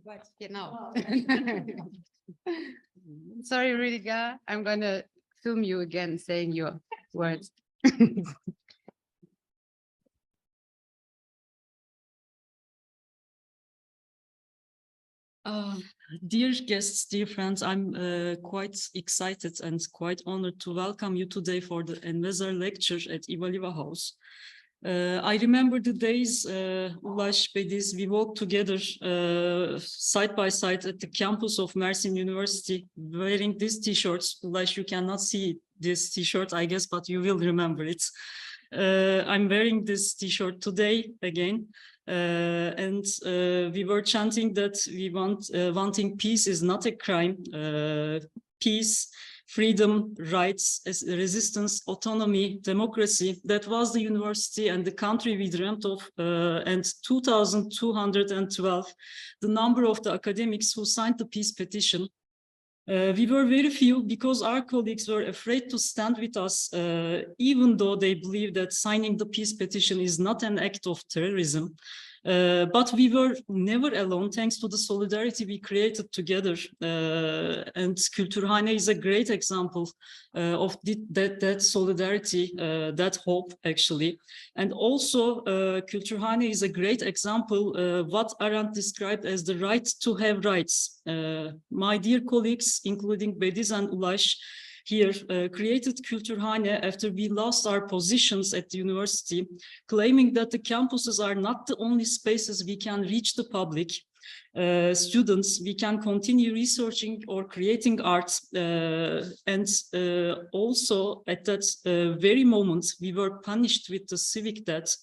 But sorry, Rüdiger, I'm gonna film you again saying your words. Dear guests, dear friends, I'm quite excited and quite honored to welcome you today for the Enwezor Lecture at Ivaliva House. I remember the days, Ulaş, Bediz, we walked together side by side at the campus of Mersin University wearing these t-shirts. Ulaş, you cannot see this t-shirt, I guess, but you will remember it. I'm wearing this t-shirt today again. And we were chanting that we wanting peace is not a crime. Peace, freedom, rights, resistance, autonomy, democracy. That was the university and the country we dreamt of. And 2,212, the number of the academics who signed the peace petition. We were very few because our colleagues were afraid to stand with us, even though they believe that signing the peace petition is not an act of terrorism. But we were never alone, thanks to the solidarity we created together. And Kültürhane is a great example of that solidarity, that hope, actually. And also, Kültürhane is a great example what Arendt described as the right to have rights. My dear colleagues, including Bediz and Ulaş, here created Kültürhane after we lost our positions at the university, claiming that the campuses are not the only spaces we can reach the public. Students, we can continue researching or creating art. And also at that very moment, we were punished with the civic debt.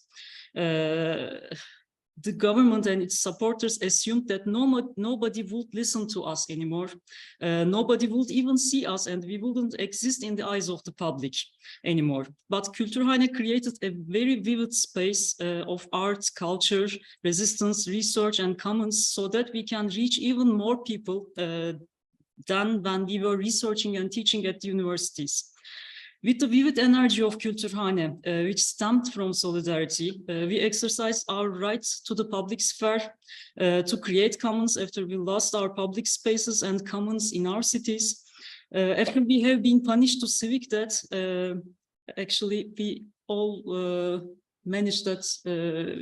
The government and its supporters assumed that nobody would listen to us anymore. Nobody would even see us, and we wouldn't exist in the eyes of the public anymore. But Kültürhane created a very vivid space of art, culture, resistance, research, and commons so that we can reach even more people than when we were researching and teaching at the universities. With the vivid energy of Kültürhane, which stemmed from solidarity, we exercised our rights to the public sphere to create commons after we lost our public spaces and commons in our cities. After we have been punished to civic debt, actually we all managed that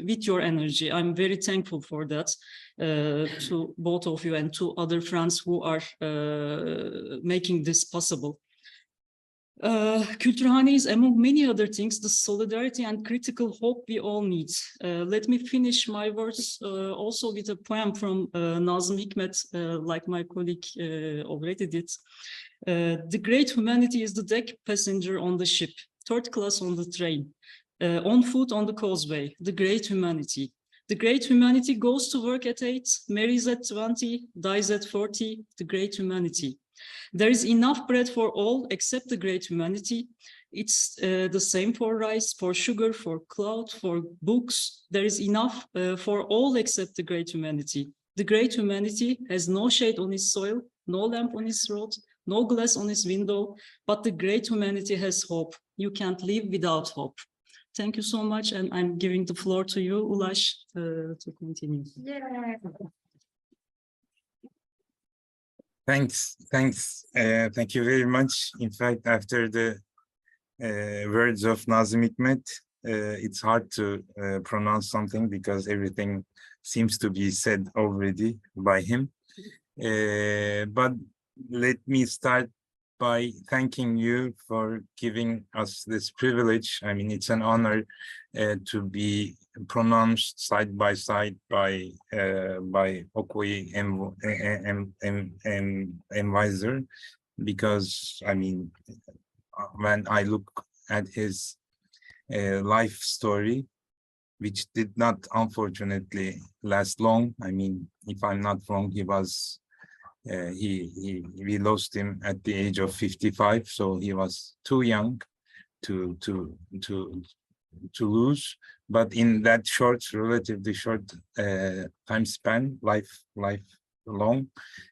with your energy. I'm very thankful for that to both of you and to other friends who are making this possible. Kültürhane is, among many other things, the solidarity and critical hope we all need. Let me finish my words also with a poem from Nazım Hikmet, like my colleague already did. The great humanity is the deck passenger on the ship, third class on the train, on foot on the causeway, the great humanity. The great humanity goes to work at 8, marries at 20, dies at 40, the great humanity. There is enough bread for all except the great humanity. It's the same for rice, for sugar, for cloth, for books. There is enough for all except the great humanity. The great humanity has no shade on his soil, no lamp on his road, no glass on his window, but the great humanity has hope. You can't live without hope. Thank you so much, and I'm giving the floor to you, Ulaş, to continue. Yeah. Thanks. Thank you very much. In fact, after the words of Nazım Hikmet, it's hard to pronounce something because everything seems to be said already by him. But let me start by thanking you for giving us this privilege. I mean, it's an honor to be pronounced side by side by Okwui Enwezor, because I mean, when I look at his life story, which did not unfortunately last long. I mean, if I'm not wrong, he was we lost him at the age of 55, so he was too young to lose. But in that relatively short time span, life long,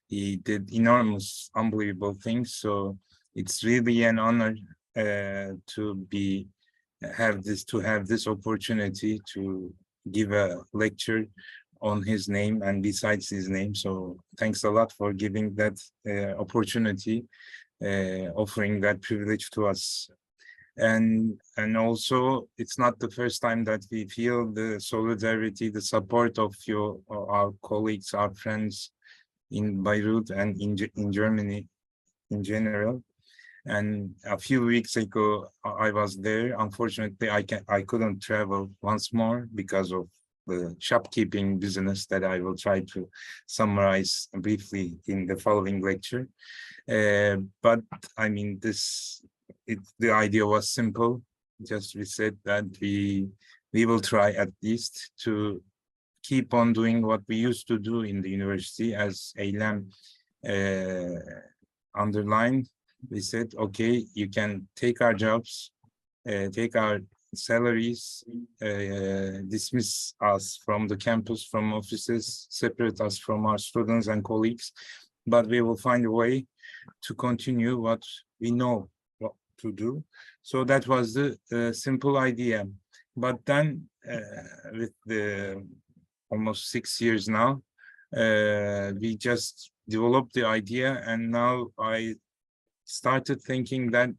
he did enormous, unbelievable things. So it's really an honor to have this opportunity to give a lecture on his name and besides his name. So thanks a lot for giving that opportunity, offering that privilege to us. And also, it's not the first time that we feel the solidarity, the support of our colleagues, our friends in Beirut and in Germany in general. And a few weeks ago, I was there. Unfortunately, I couldn't travel once more because of the shopkeeping business that I will try to summarize briefly in the following lecture. But I mean, the idea was simple. Just we said that we will try at least to keep on doing what we used to do in the university, as Eylem underlined. We said, okay, you can take our jobs, take our salaries, dismiss us from the campus, from offices, separate us from our students and colleagues, but we will find a way to continue what we know what to do. So that was the simple idea. But then with the almost 6 years now, we just developed the idea, and now I started thinking that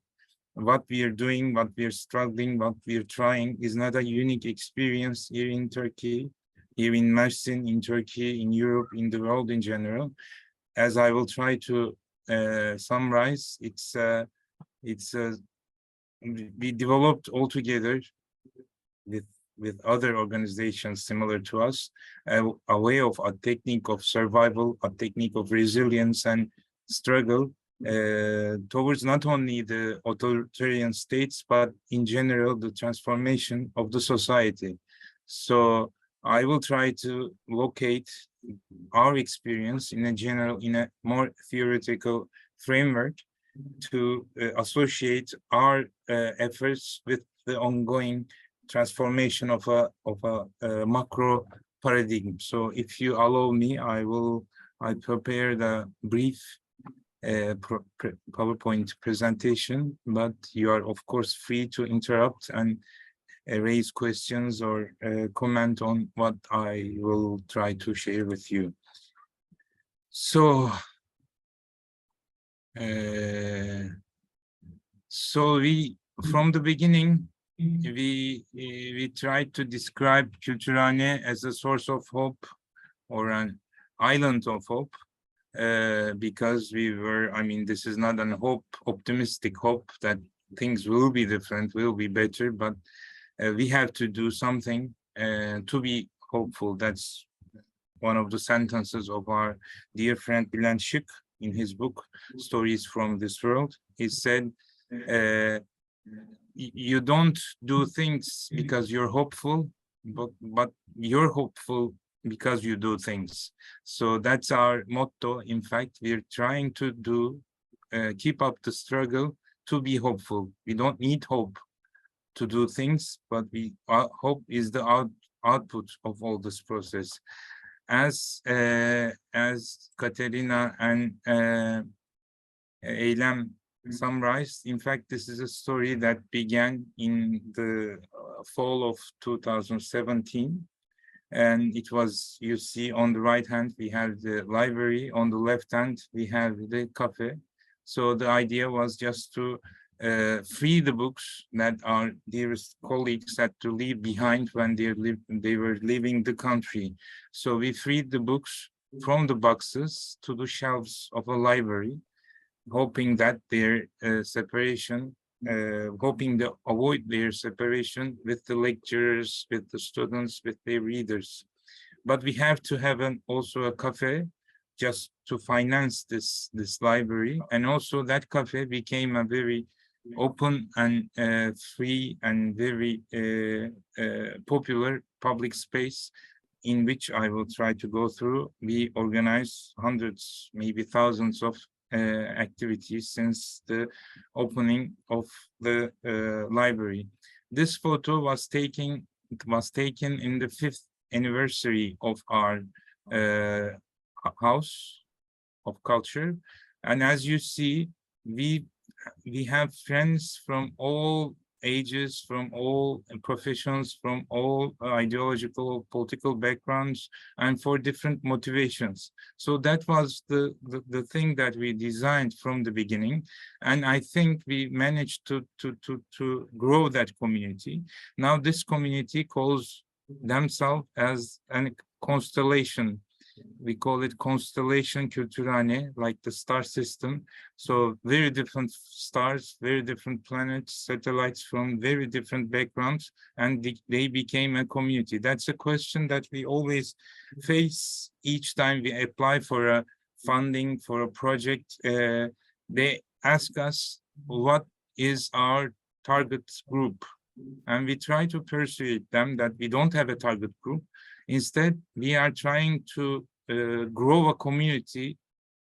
what we are doing, what we are struggling, what we are trying is not a unique experience here in Turkey, here in Mersin, in Turkey, in Europe, in the world in general. As I will try to summarize, we developed all together with other organizations similar to us, a way of a technique of survival, a technique of resilience and struggle towards not only the authoritarian states, but in general, the transformation of the society. So I will try to locate our experience in a more theoretical framework to associate our efforts with the ongoing transformation of a macro paradigm. So if you allow me, I prepared a brief PowerPoint presentation, but you are of course free to interrupt and raise questions or comment on what I will try to share with you. So, from the beginning, we tried to describe Kültürhane as a source of hope or an island of hope. Because this is not an optimistic hope that things will be different, will be better, but we have to do something to be hopeful. That's one of the sentences of our dear friend Bülent Şık in his book, Stories from This World. He said, you don't do things because you're hopeful, but you're hopeful because you do things. So that's our motto. In fact, we're trying to keep up the struggle to be hopeful. We don't need hope to do things, but hope is the output of all this process. As Katerina and Eylem summarized, in fact, this is a story that began in the fall of 2017. And it was, you see on the right hand, we have the library. On the left hand, we have the cafe. So the idea was just to free the books that our dearest colleagues had to leave behind when they were leaving the country. So we freed the books from the boxes to the shelves of a library, hoping that their separation, hoping to avoid their separation with the lecturers, with the students, with their readers. But we have to have also a cafe just to finance this library. And also that cafe became a very open and free and very popular public space in which I will try to go through. We organize hundreds, maybe thousands of activities since the opening of the library. This photo was taken in the 5th anniversary of our House of Culture, and as you see, we have friends from all ages, from all professions, from all ideological, political backgrounds, and for different motivations. So that was the thing that we designed from the beginning. And I think we managed to grow that community. Now this community calls themselves as a constellation. We call it Constellation Kültürhane, like the star system. So very different stars, very different planets, satellites from very different backgrounds, and they became a community. That's a question that we always face each time we apply for a funding for a project. They ask us, what is our target group? And we try to persuade them that we don't have a target group. Instead, we are trying to grow a community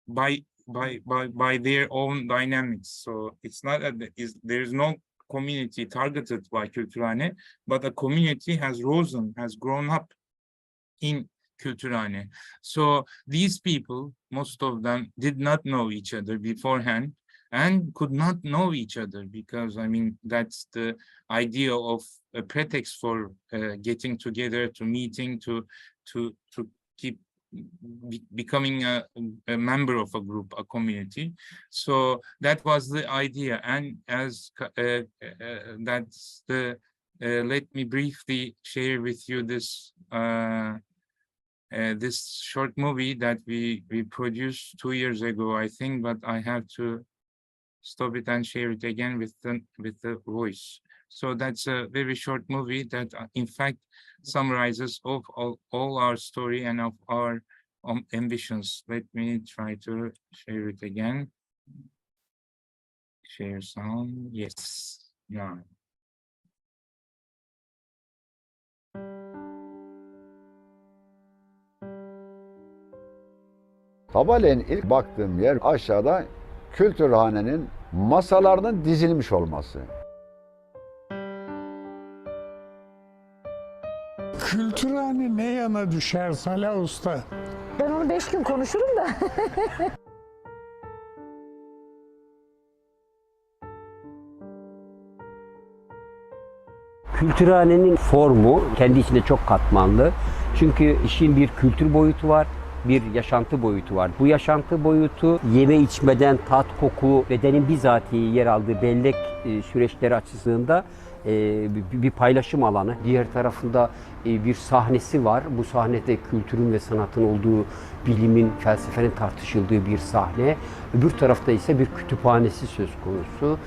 by their own dynamics. So it's not that there's no community targeted by Kültürhane, but a community has risen, has grown up in Kültürhane. So these people, most of them, did not know each other beforehand and could not know each other, because I mean that's the idea of a pretext for getting together, to meeting, to keep becoming a member of a group, a community. So that was the idea, and as that's the let me briefly share with you this this short movie that we produced 2 years ago, I think, but I have to stop it and share it again with the voice. So that's a very short movie that in fact summarizes of all our story and of our ambitions. Let me try to share it again. Share sound. Yes. Yeah. Sabahleyin ilk baktığım yer aşağıda Kültürhane'nin masalarının dizilmiş olması. Kültürhane ne yana düşer Salah Usta? Ben onu 5 gün konuşurum da. Kültürhanenin formu kendi içinde çok katmanlı. Çünkü işin bir kültür boyutu var, bir yaşantı boyutu var. Bu yaşantı boyutu yeme içmeden tat, koku, bedenin bizatihi yer aldığı bellek süreçleri açısından bir paylaşım alanı. Diğer tarafında bir sahnesi var. Bu sahnede kültürün ve sanatın olduğu, bilimin, felsefenin tartışıldığı bir sahne. Öbür tarafta ise bir kütüphanesi söz konusu.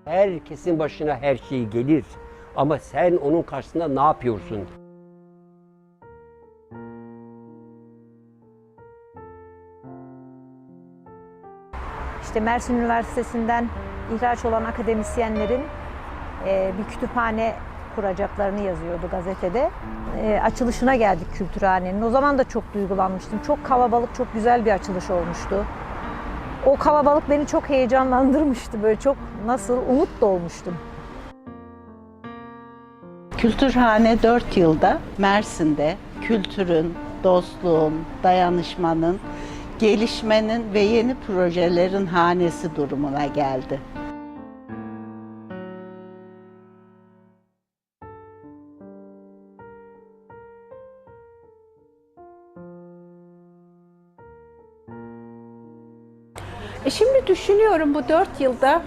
Herkesin başına her şey gelir ama sen onun karşısında ne yapıyorsun? İşte Mersin Üniversitesi'nden ihraç olan akademisyenlerin bir kütüphane kuracaklarını yazıyordu gazetede. Açılışına geldik Kültürhane'nin. O zaman da çok duygulanmıştım. Çok kalabalık, çok güzel bir açılış olmuştu. O kalabalık beni çok heyecanlandırmıştı. Böyle çok umut dolmuştum. Kültürhane 4 yılda Mersin'de kültürün, dostluğun, dayanışmanın, gelişmenin ve yeni projelerin hanesi durumuna geldi. Şimdi düşünüyorum, bu 4 yılda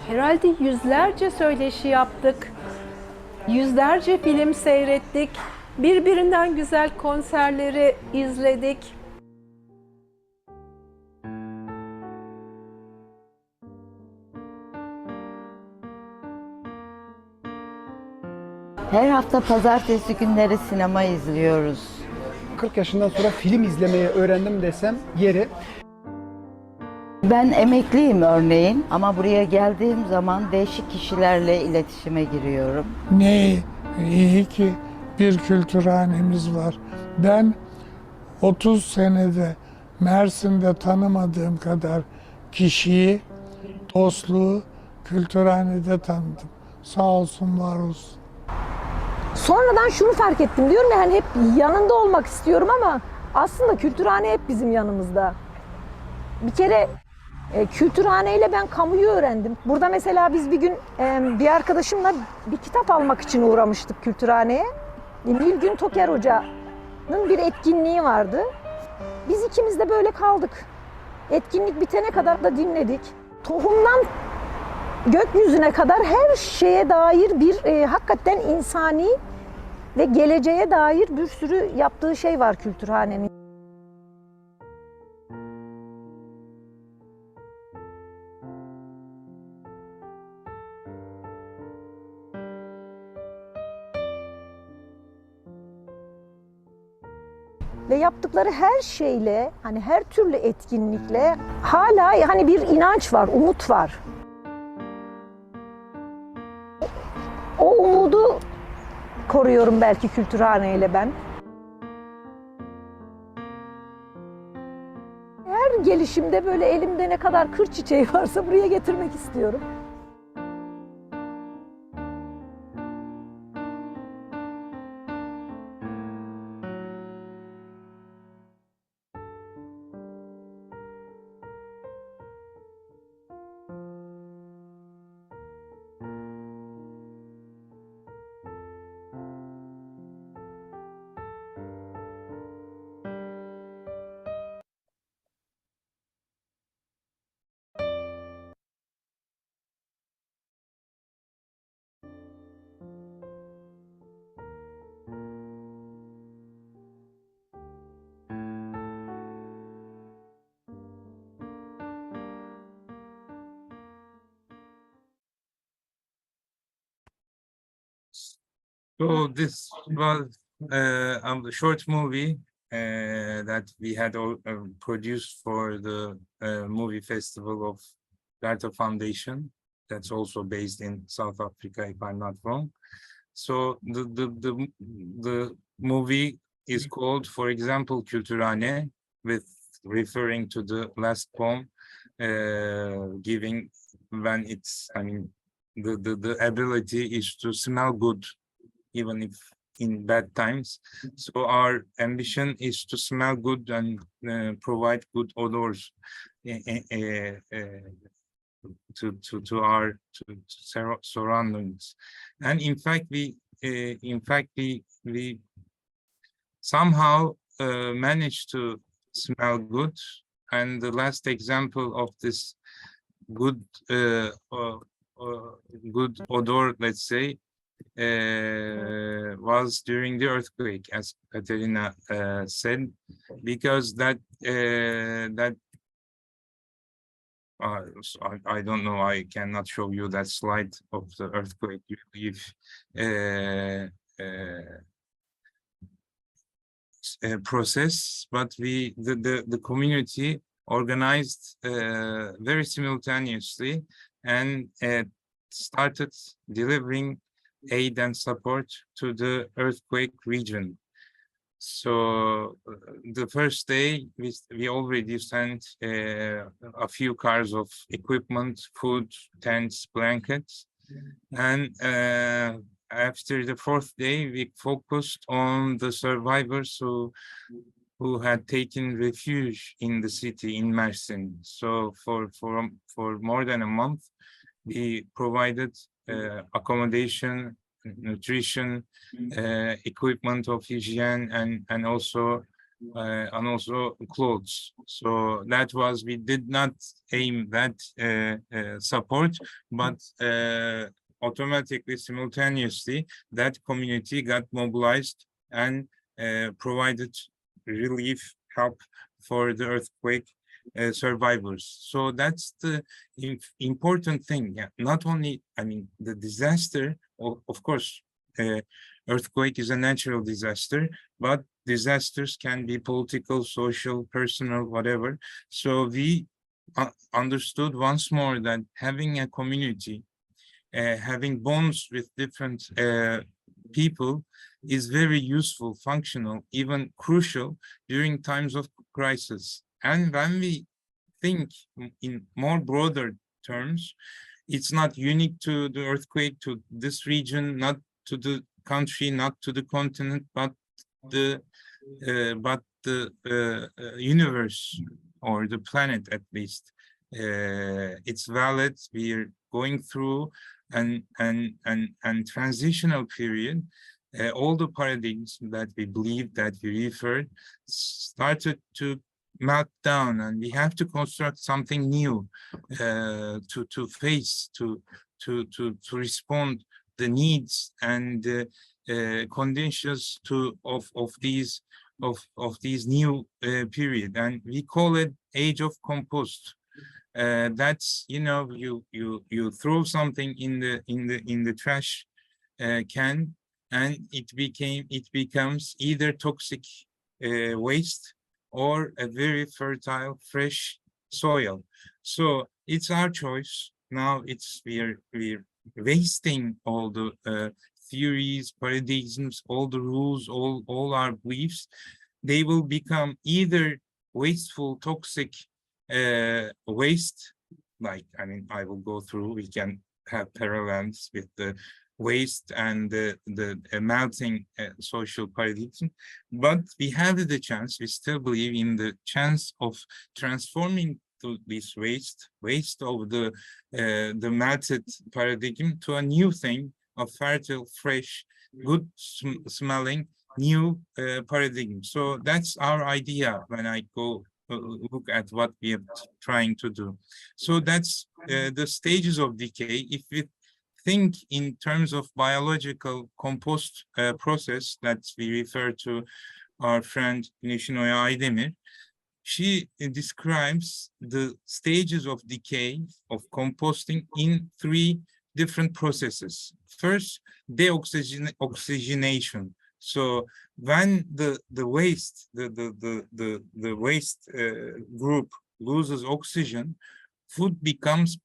herhalde yüzlerce söyleşi yaptık, yüzlerce film seyrettik, birbirinden güzel konserleri izledik. Her hafta pazartesi günleri sinema izliyoruz. 40 yaşından sonra film izlemeyi öğrendim desem yeri. Ben emekliyim örneğin ama buraya geldiğim zaman değişik kişilerle iletişime giriyorum. Ne iyi ki bir kültürhanemiz var. Ben 30 senede Mersin'de tanımadığım kadar kişiyi dostluğu Kültürhane'de tanıdım. Sağ olsun, var olsun. Sonradan şunu fark ettim, diyorum ya hani hep yanında olmak istiyorum ama aslında Kültürhane hep bizim yanımızda. Bir kere Kültürhane ile ben kamuyu öğrendim. Burada mesela biz bir gün bir arkadaşımla bir kitap almak için uğramıştık Kültürhane'ye. Nilgün Toker Hoca'nın bir etkinliği vardı. Biz ikimiz de böyle kaldık. Etkinlik bitene kadar da dinledik. Tohumdan gökyüzüne kadar her şeye dair bir hakikaten insani ve geleceğe dair bir sürü yaptığı şey var Kültürhane'nin. Ve yaptıkları her şeyle, hani her türlü etkinlikle hala hani bir inanç var, umut var. O umudu koruyorum belki Kültürhane ile ben. Her gelişimde böyle elimde ne kadar kır çiçeği varsa buraya getirmek istiyorum. So this was a short movie that we had produced for the movie festival of Garta Foundation. That's also based in South Africa, if I'm not wrong. So the movie is called, for example, Kültürhane, with referring to the last poem, giving when it's, I mean, the ability is to smell good, even if in bad times. So our ambition is to smell good and provide good odors to our surroundings. And in fact, we somehow managed to smell good. And the last example of this good good odor, let's say, was during the earthquake, as Katerina said, because that I don't know, I cannot show you that slide of the earthquake if process, but the community organized very simultaneously and started delivering aid and support to the earthquake region. So the first day we already sent a few cars of equipment, food, tents, blankets, and after the fourth day we focused on the survivors who had taken refuge in the city in Mersin. So for more than a month we provided accommodation, nutrition, equipment of hygiene, and also clothes. So that was, we did not aim that support, but automatically, simultaneously, that community got mobilized and provided relief help for the earthquake survivors. So that's the important thing. Yeah, not only, I mean, the disaster, of course, earthquake is a natural disaster, but disasters can be political, social, personal, whatever. So we understood once more that having a community, having bonds with different people is very useful, functional, even crucial during times of crisis. And when we think in more broader terms. It's not unique to the earthquake, to this region, not to the country, not to the continent, but the universe or the planet at least. It's valid. We're going through an transitional period. All the paradigms that we believe, that we referred, started to melt down, and we have to construct something new to face, to respond the needs and conditions of these new period, and we call it Age of Compost. That's, you know, you throw something in the trash can, and it becomes either toxic waste or a very fertile, fresh soil. So it's our choice. Now we're wasting all the theories, paradigms, all the rules, all our beliefs. They will become either wasteful, toxic waste, like, I mean, I will go through, we can have parallels with the waste and the melting social paradigm, but we have the chance, we still believe in the chance of transforming to this waste of the melted paradigm to a new thing, a fertile, fresh, good smelling new paradigm. So that's our idea when I go look at what we are trying to do. So that's the stages of decay. If we think in terms of biological compost process that we refer to our friend Nishinoya Aydemir, she describes the stages of decay of composting in 3 different processes. First, deoxygenation. So when the waste, the waste group loses oxygen, food becomes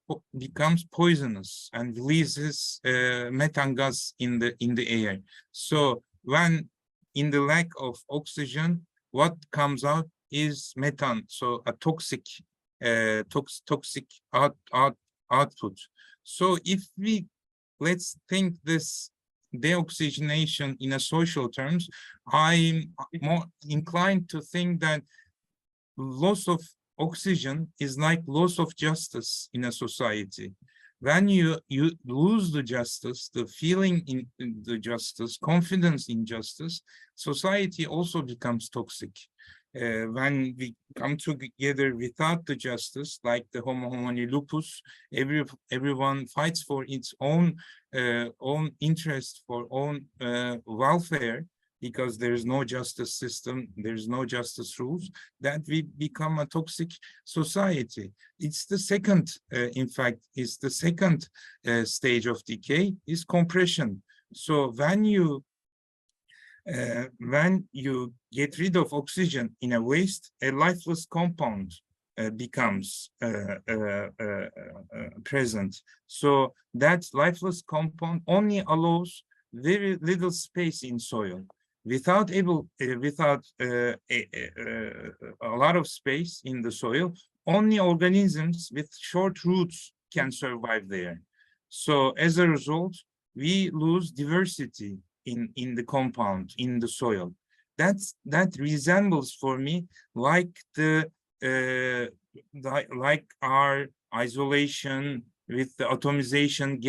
poisonous and releases methane gas in the air. So when in the lack of oxygen, what comes out is methane, so a toxic output. So if we, let's think this deoxygenation in a social terms, I'm more inclined to think that loss of oxygen is like loss of justice in a society. When you lose the justice, the feeling in the justice, confidence in justice, society also becomes toxic. When we come together without the justice, like the homo homini lupus, everyone fights for its own interest, for own welfare, because there is no justice system, there is no justice rules, that we become a toxic society. It's the second, in fact, it's the second stage of decay is compression. So when you get rid of oxygen in a waste, a lifeless compound becomes present. So that lifeless compound only allows very little space in soil. Without a lot of space in the soil, only organisms with short roots can survive there. So as a result, we lose diversity in the compound, in the soil. That resembles for me like like our isolation with the atomization,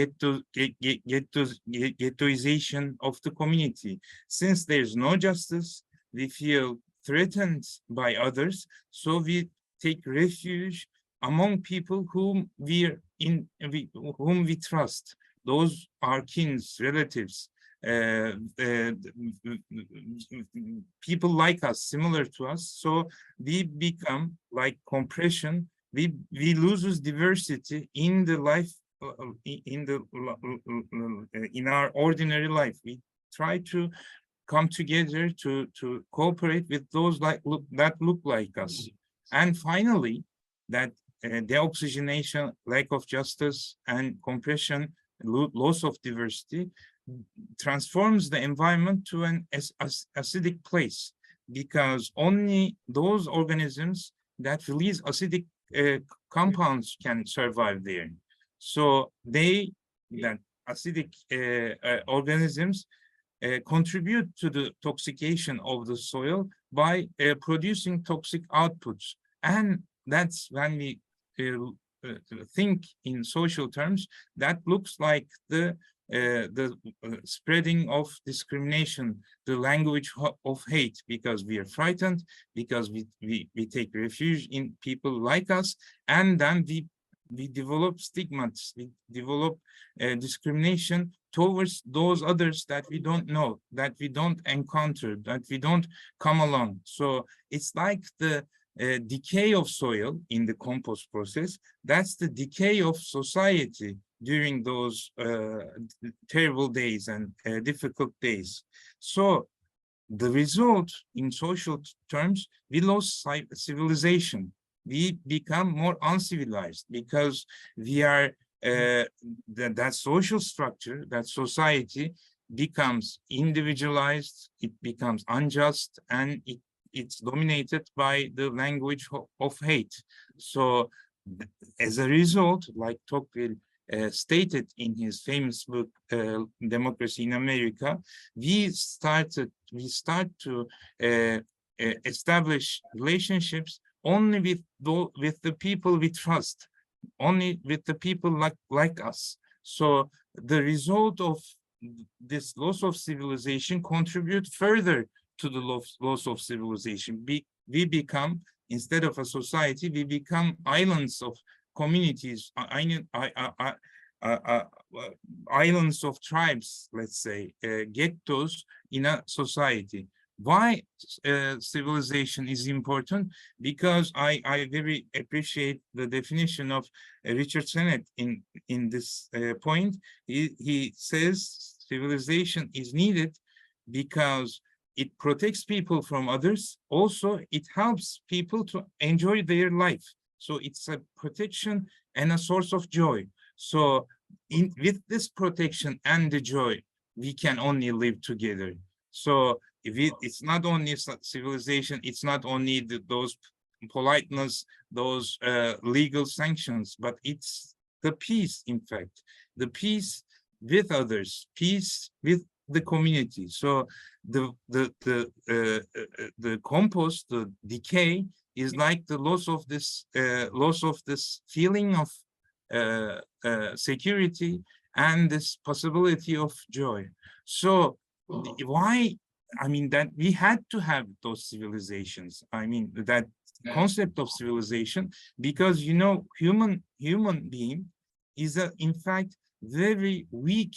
ghettoization of the community. Since there's no justice, we feel threatened by others, so we take refuge among people whom whom we trust. Those are kins, relatives, people like us, similar to us. So we become like compression. We lose diversity in the life, in our ordinary life. We try to come together to cooperate with those that look like us. And finally, that deoxygenation, lack of justice, and compression, loss of diversity, transforms the environment to an acidic place, because only those organisms that release acidic compounds can survive there. So that acidic organisms contribute to the toxication of the soil by producing toxic outputs. And that's when we think in social terms, that looks like the spreading of discrimination, the language of hate, because we are frightened, because we take refuge in people like us, and then we develop stigmas, we develop discrimination towards those others that we don't know, that we don't encounter, that we don't come along. So it's like the decay of soil in the compost process. That's the decay of society during those terrible days and difficult days. So the result in social terms, we lost civilization. We become more uncivilized because we are that social structure, that society becomes individualized, it becomes unjust, and it's dominated by the language of hate. So as a result, like Tocqueville stated in his famous book, Democracy in America, we start to establish relationships only with the people we trust, only with the people like us. So the result of this loss of civilization contribute further to the loss of civilization. We become, instead of a society, we become islands of communities, islands of tribes, let's say, ghettos in a society. Why civilization is important? Because I very appreciate the definition of Richard Sennett in this point. He says civilization is needed because it protects people from others. Also, it helps people to enjoy their life. So it's a protection and a source of joy. So with this protection and the joy, we can only live together. So it's not only civilization, it's not only those politeness, those legal sanctions, but it's the peace, in fact, the peace with others, peace with the community. So the compost, the decay, is like the loss of this feeling of security and this possibility of joy. So why? I mean, that we had to have those civilizations. I mean, that concept of civilization, because, you know, human being is in fact very weak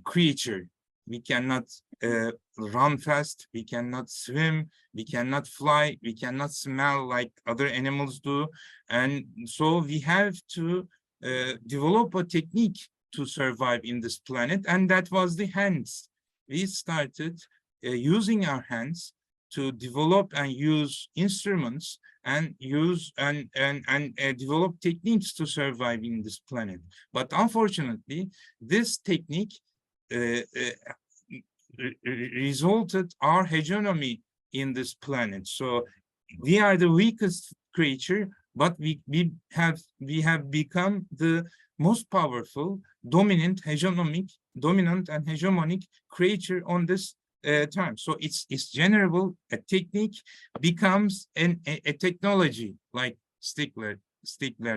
creature. We cannot run fast, we cannot swim, we cannot fly, we cannot smell like other animals do. And so we have to develop a technique to survive in this planet, and that was the hands. We started using our hands to develop and use instruments and develop techniques to survive in this planet. But unfortunately, this technique resulted our hegemony in this planet. So we are the weakest creature, but we have become the most powerful, dominant and hegemonic creature on this time. So it's generable. A technique becomes a technology, like Stigler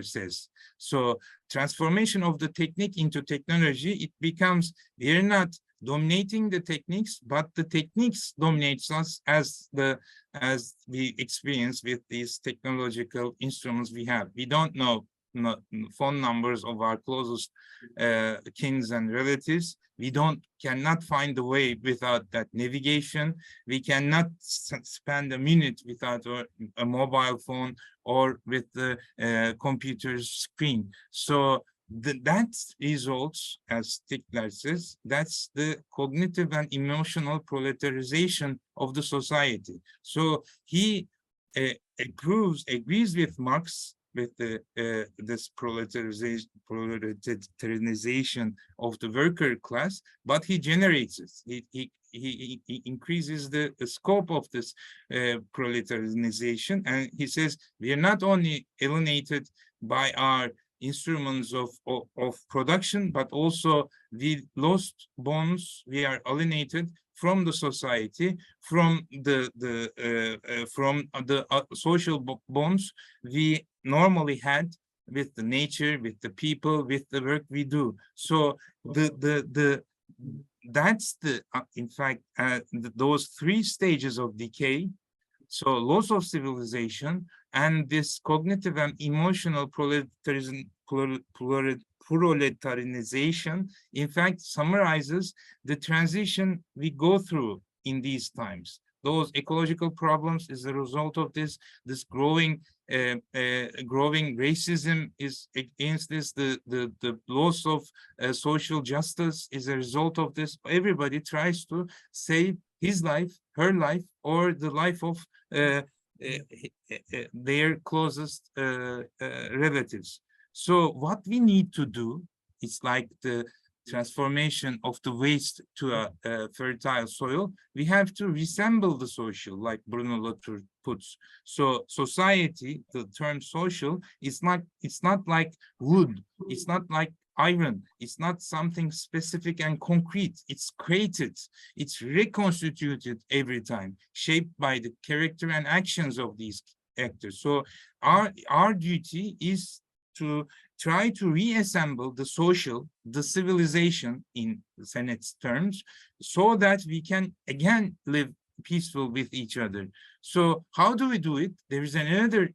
says. So transformation of the technique into technology, it becomes, we're not dominating the techniques, but the techniques dominates us as we experience with these technological instruments we have. We don't know phone numbers of our closest kins and relatives. We cannot find the way without that navigation. We cannot spend a minute without a mobile phone or with the computer screen. So that results, as Stigler says, that's the cognitive and emotional proletarization of the society. So he agrees with Marx with this proletarization of the worker class, but he generates it. he increases the scope of this proletarianization, and he says we are not only alienated by our instruments of production, but also we lost bonds. We are alienated from the society, from the social bonds we normally had with the nature, with the people, with the work we do. So that's in fact those three stages of decay. So loss of civilization and this cognitive and emotional proletarianization, in fact, summarizes the transition we go through in these times. Those ecological problems is a result of this growing racism is against this, the loss of social justice is a result of this. Everybody tries to save his life, her life, or the life of their closest relatives. So what we need to do, it's like the transformation of the waste to a fertile soil. We have to resemble the social, like Bruno Latour puts. So society, the term social, it's not like wood, it's not like iron, it's not something specific and concrete. It's created, it's reconstituted every time, shaped by the character and actions of these actors. So our duty is to try to reassemble the social, the civilization in the Senate's terms, so that we can again live peaceful with each other. So how do we do it? There is another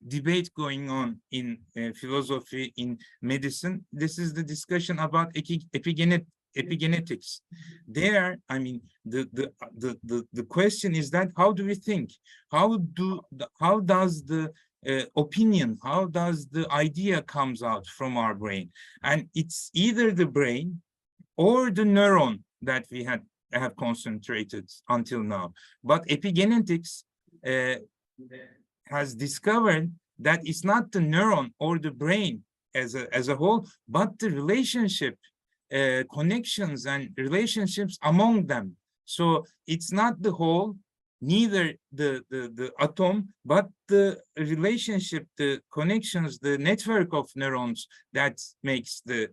debate going on in philosophy, in medicine. This is the discussion about epigenetics. There, I mean, the question is that how do we think? How does the opinion, how does the idea comes out from our brain? And it's either the brain or the neuron that we have concentrated until now. But epigenetics has discovered that it's not the neuron or the brain as a whole, but the relationship, connections and relationships among them. So it's not the whole, neither the atom, but the relationship, the connections, the network of neurons that makes the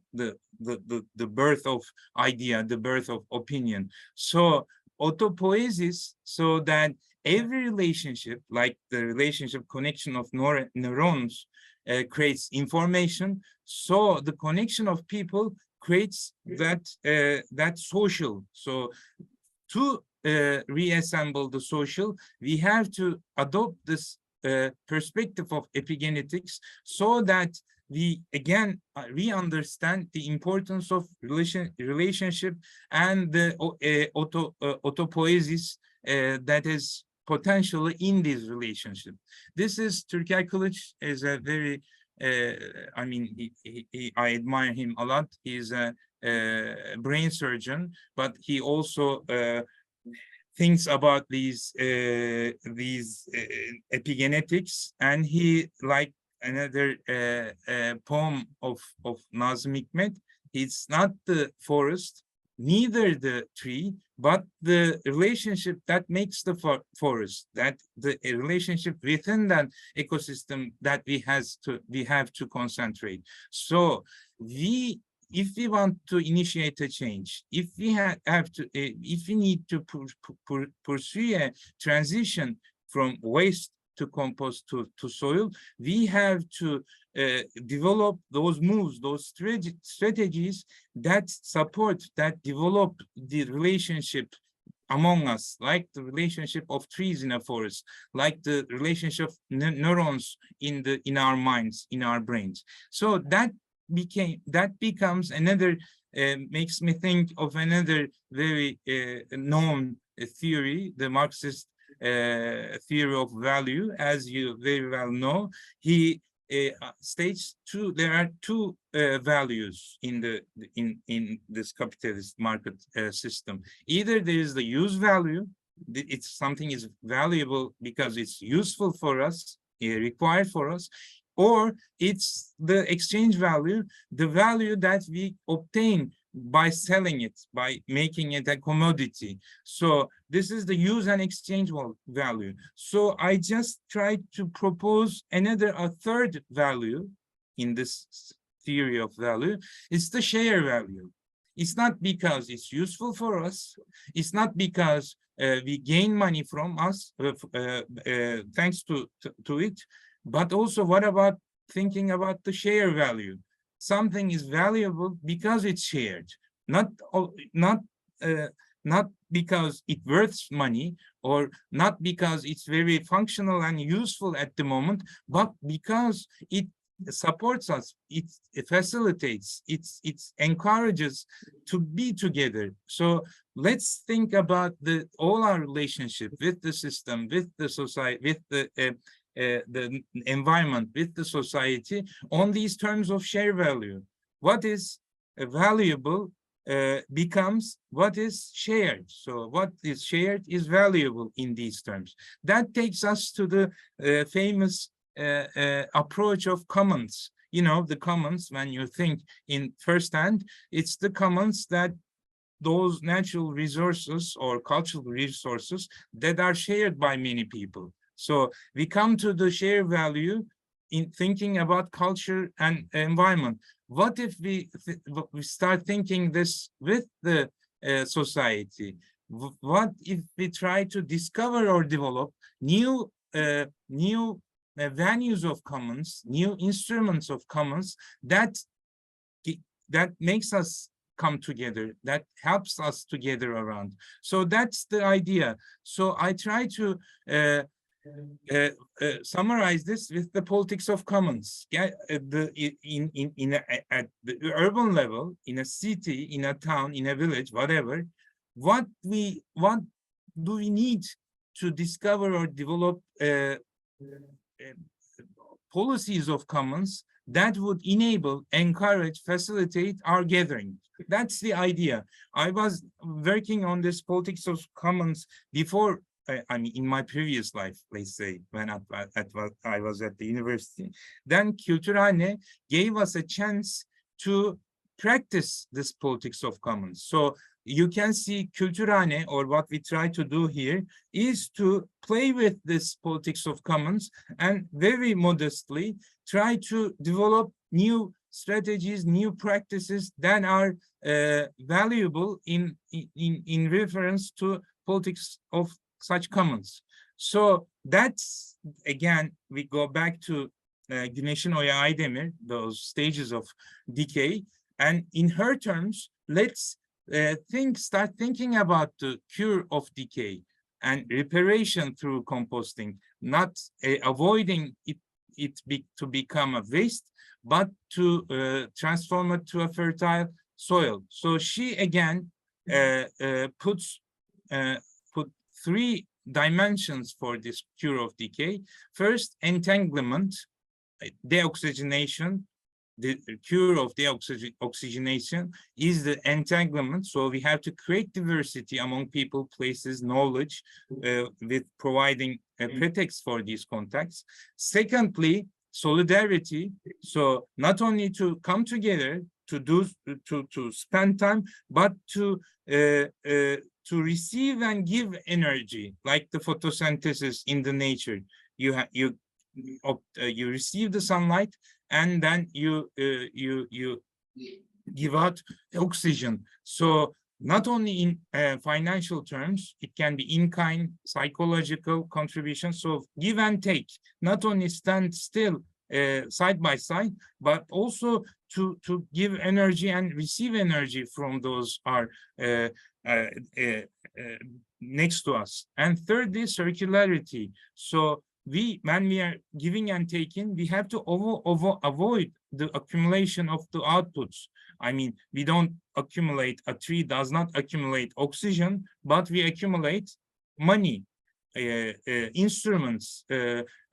birth of idea, the birth of opinion. So autopoiesis, so that every relationship, like the relationship connection of neurons, creates information. So the connection of people creates that social. So to reassemble the social, we have to adopt this perspective of epigenetics, so that we again re-understand the importance of relationship and the autopoiesis that is potentially in this relationship. This is Türker Kılıç, is a very I mean, I admire him a lot. He's a brain surgeon, but he also thinks about these epigenetics, and he, like another poem of Nazım Hikmet, it's not the forest, neither the tree, but the relationship that makes the forest, that the relationship within that ecosystem that we have to concentrate. So if we want to initiate a change, if we if we need to pursue a transition from waste to compost to soil, we have to develop those moves, those strategies that support, that develop the relationship among us, like the relationship of trees in a forest, like the relationship of neurons in our minds, in our brains. So that becomes another, makes me think of another very known theory, the Marxist theory of value. As you very well know, he states there are two values in this capitalist market system. Either there is the use value, it's something is valuable because it's useful for us, required for us, or it's the exchange value, the value that we obtain by selling it, by making it a commodity. So this is the use and exchange value. So I just tried to propose a third value in this theory of value. It's the share value. It's not because it's useful for us. It's not because we gain money from us thanks to it, but also what about thinking about the share value? Something is valuable because it's shared, not because it worths money, or not because it's very functional and useful at the moment, but because it supports us, it facilitates, it encourages to be together. So let's think about all our relationship with the system, with the society, with the environment, with the society on these terms of share value. What is valuable becomes what is shared. So what is shared is valuable in these terms. That takes us to the famous approach of commons. You know, the commons, when you think in first hand, it's the commons that those natural resources or cultural resources that are shared by many people. So we come to the share value in thinking about culture and environment. What if we start thinking this with the society? What if we try to discover or develop new values of commons, new instruments of commons that makes us come together, that helps us to gather around? So that's the idea. So I try to summarize this with the politics of commons. At the urban level, in a city, in a town, in a village, whatever, what do we need to discover or develop policies of commons that would enable, encourage, facilitate our gathering? That's the idea. I was working on this politics of commons before, I mean, in my previous life, let's say, when I was at the university. Then Kültürhane gave us a chance to practice this politics of commons. So you can see Kültürhane, or what we try to do here, is to play with this politics of commons and very modestly try to develop new strategies, new practices that are valuable in reference to politics of such commons. So that's, again, we go back to Güneşin Oya Aydemir, those stages of decay. And in her terms, let's start thinking about the cure of decay and reparation through composting, not avoiding it to become a waste, but to transform it to a fertile soil. So she again put three dimensions for this cure of decay. First, entanglement, deoxygenation. The cure of deoxygenation is the entanglement. So we have to create diversity among people, places, knowledge, with providing a pretext for these contacts. Secondly, solidarity. So not only to come together to spend time, but to receive and give energy, like the photosynthesis in the nature. You receive the sunlight, and then you give out oxygen. So not only in financial terms, it can be in-kind, psychological contribution. So give and take, not only stand still side by side, but also to give energy and receive energy from those are next to us. And thirdly, circularity. So when we are giving and taking, we have to avoid the accumulation of the outputs. I mean, we don't accumulate, a tree does not accumulate oxygen, but we accumulate money, instruments,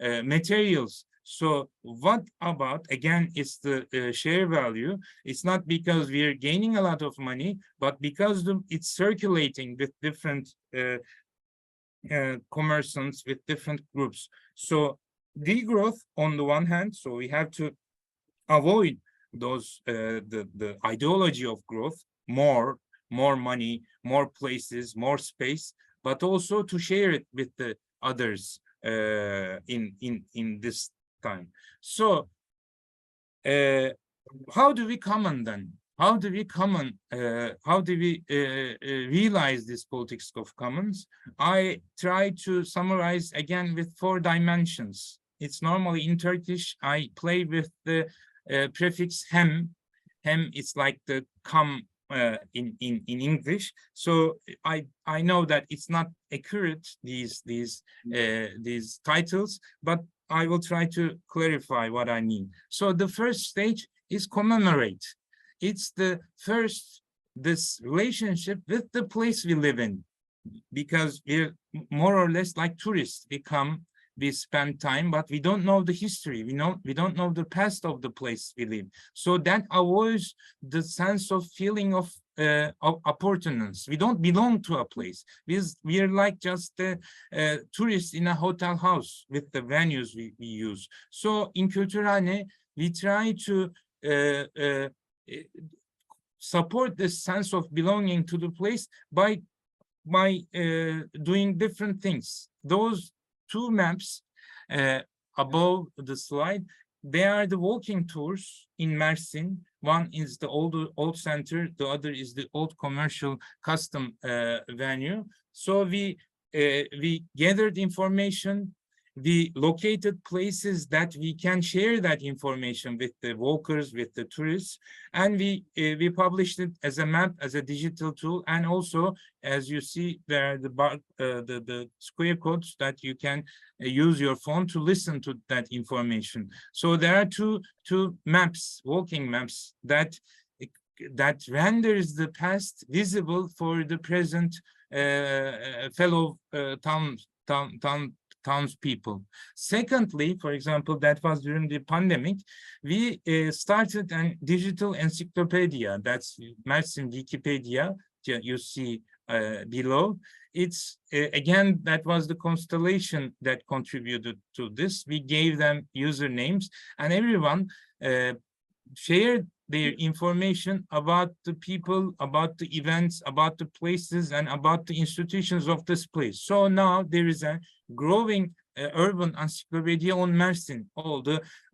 materials. So what about, again, it's the share value. It's not because we are gaining a lot of money, but because it's circulating with different commerciants, with different groups. So degrowth on the one hand, so we have to avoid those the ideology of growth, more money, more places, more space, but also to share it with the others in this time. So how do we common then? How do we common? How do we realize this politics of commons? I try to summarize again with 4 dimensions. It's normally in Turkish. I play with the prefix hem. Hem is like the come in English. So I know that it's not accurate, these titles, but I will try to clarify what I mean. So the first stage is commemorate. It's the first, this relationship with the place we live in, because we're more or less like tourists. We come, we spend time, but we don't know the history. We don't know the past of the place we live. So that avoids the sense of feeling of appartenance. We don't belong to a place. We are like just tourists in a hotel house with the venues we use. So in Kültürhane, we try to support this sense of belonging to the place by doing different things. Those 2 maps above the slide, they are the walking tours in Mersin. One is the old center, the other is the old commercial custom venue. So we gathered information. We located places that we can share that information with the walkers, with the tourists, and we published it as a map, as a digital tool, and also, as you see, there are the square codes that you can use your phone to listen to that information. So there are two maps, walking maps, that renders the past visible for the present fellow townspeople. Secondly, for example, that was during the pandemic, we started a digital encyclopedia. That's Mersin Wikipedia, you see below. It's again, that was the constellation that contributed to this. We gave them usernames, and everyone shared their information about the people, about the events, about the places, and about the institutions of this place. So now there is a growing urban encyclopedia on Mersin,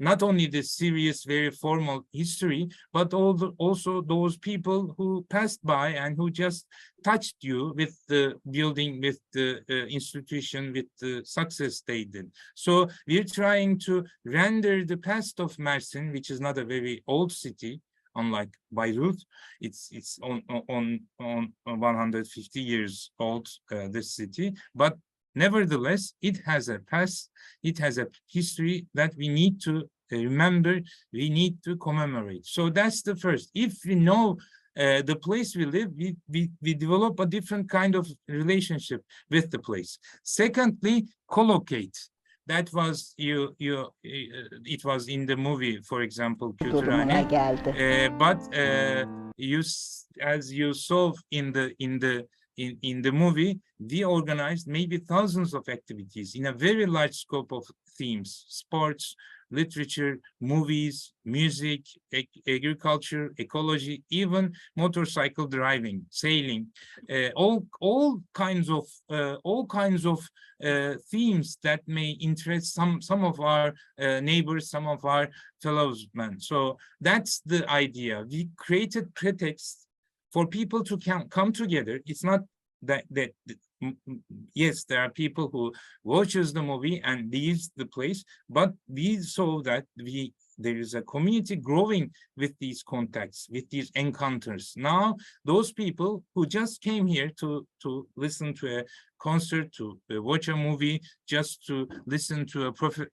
not only the serious, very formal history, but also those people who passed by and who just touched you with the building, with the institution, with the success they did. So we're trying to render the past of Mersin, which is not a very old city, unlike Beirut. It's on 150 years old, this city, but nevertheless, it has a past, it has a history that we need to remember, we need to commemorate. So that's the first. If we know the place we live, we develop a different kind of relationship with the place. Secondly, collocate. That was it was in the movie, for example, Kültürhane. But as you saw in the movie, we organized maybe thousands of activities in a very large scope of themes: sports, literature, movies, music, agriculture, ecology, even motorcycle driving, sailing, all kinds of themes that may interest some of our neighbors, some of our fellowsmen. So that's the idea. We created pretexts for people to come together. It's not that yes, there are people who watches the movie and leaves the place, but we saw that there is a community growing with these contacts, with these encounters. Now, those people who just came here to listen to a concert, to watch a movie, just to listen to a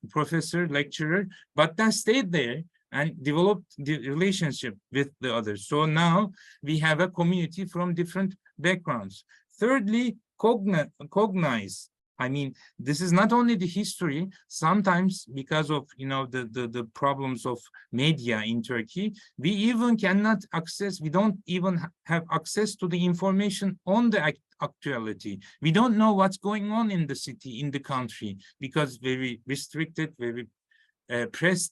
professor, lecturer, but then stayed there and developed the relationship with the others. So now we have a community from different backgrounds. Thirdly, cognize. I mean, this is not only the history. Sometimes, because of the problems of media in Turkey, we even cannot access. We don't even have access to the information on the actuality. We don't know what's going on in the city, in the country, because very restricted, very press.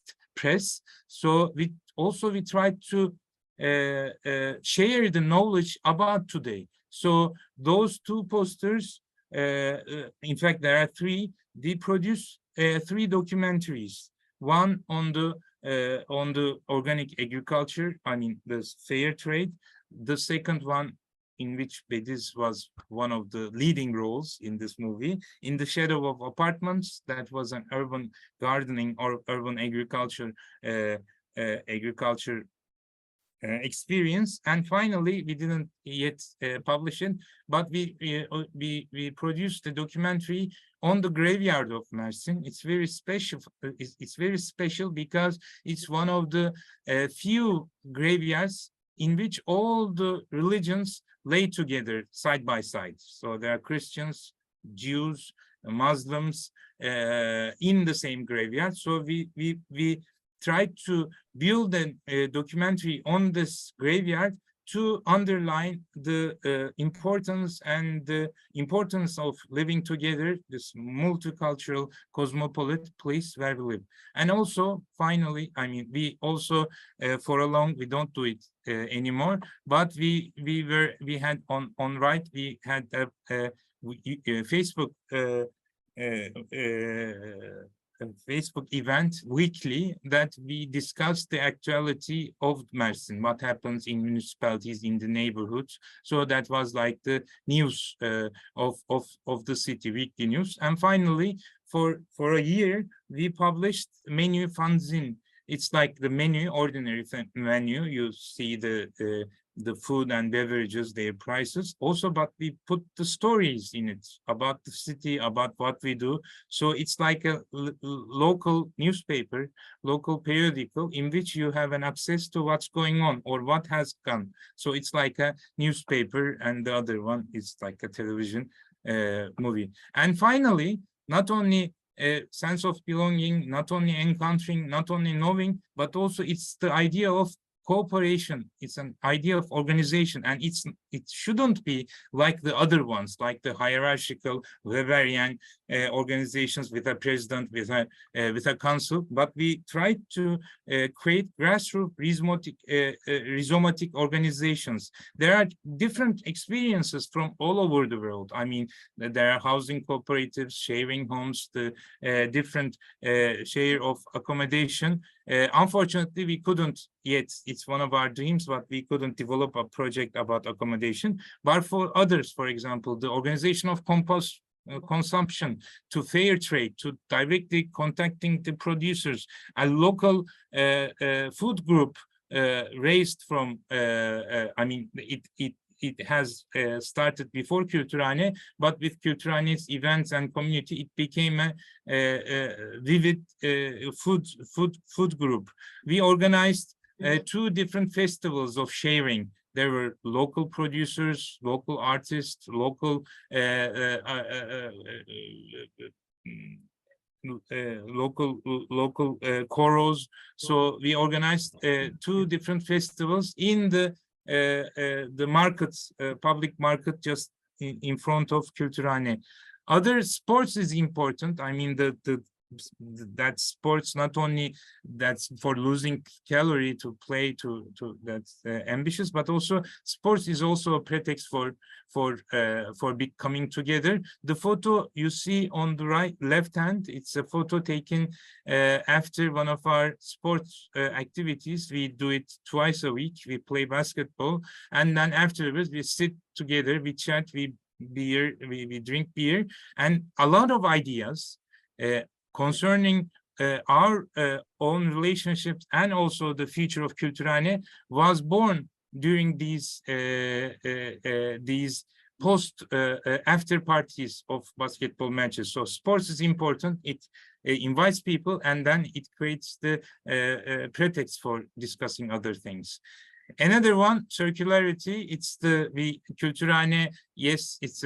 So we try to share the knowledge about today. So those two posters, in fact, there are three. They produce three documentaries. One on the organic agriculture, I mean the fair trade. The second one, in which Bediz was one of the leading roles in this movie, In the Shadow of Apartments. That was an urban gardening or urban agriculture experience. And finally, we didn't yet publish it, but we produced a documentary on the graveyard of Mersin. It's very special. It's very special because it's one of the few graveyards in which all the religions lay together side by side. So there are Christians, Jews, Muslims in the same graveyard. So we tried to build a documentary on this graveyard to underline the importance of living together, this multicultural cosmopolitan place where we live. And also, finally, I mean, we also for a long, we don't do it anymore, but we had on right, we had a Facebook Facebook event weekly that we discuss the actuality of Mersin, what happens in municipalities, in the neighborhoods. So that was like the news of the city, weekly news. And finally, for a year, we published menu fanzine. It's like the menu, ordinary menu. You see the food and beverages, their prices also, but we put the stories in it about the city, about what we do. So it's like a local newspaper, local periodical in which you have an access to what's going on or what has gone. So it's like a newspaper, and the other one is like a television movie. And finally, not only a sense of belonging, not only encountering, not only knowing, but also it's the idea of cooperation. It's an idea of organization, and it shouldn't be like the other ones, like the hierarchical Weberian organizations with a president, with a council. But we try to create grassroots rhizomatic organizations. There are different experiences from all over the world. I mean, there are housing cooperatives, sharing homes, the different share of accommodation. Unfortunately, we couldn't yet. It's one of our dreams, but we couldn't develop a project about accommodation. But for others, for example, the organization of compost consumption, to fair trade, to directly contacting the producers, a local food group raised from, I mean, it has started before Kültürhane, but with Kültürhane's events and community, it became a vivid food group. We organized 2 different festivals of sharing. There were local producers, local artists, local choros. So we organized 2 different festivals in the markets, public market, just in front of Kültürhane. Other sports is important. I mean, that sports, not only that's for losing calorie to play to that's ambitious, but also sports is also a pretext for coming together. The photo you see on the left hand, it's a photo taken after one of our sports activities. We do it twice a week. We play basketball, and then afterwards we sit together, we chat, we drink beer, and a lot of ideas concerning our own relationships and also the future of Kültürhane was born during these post after parties of basketball matches. So sports is important. It invites people, and then it creates the pretext for discussing other things. Another one, circularity. It's Kültürhane. Yes, it's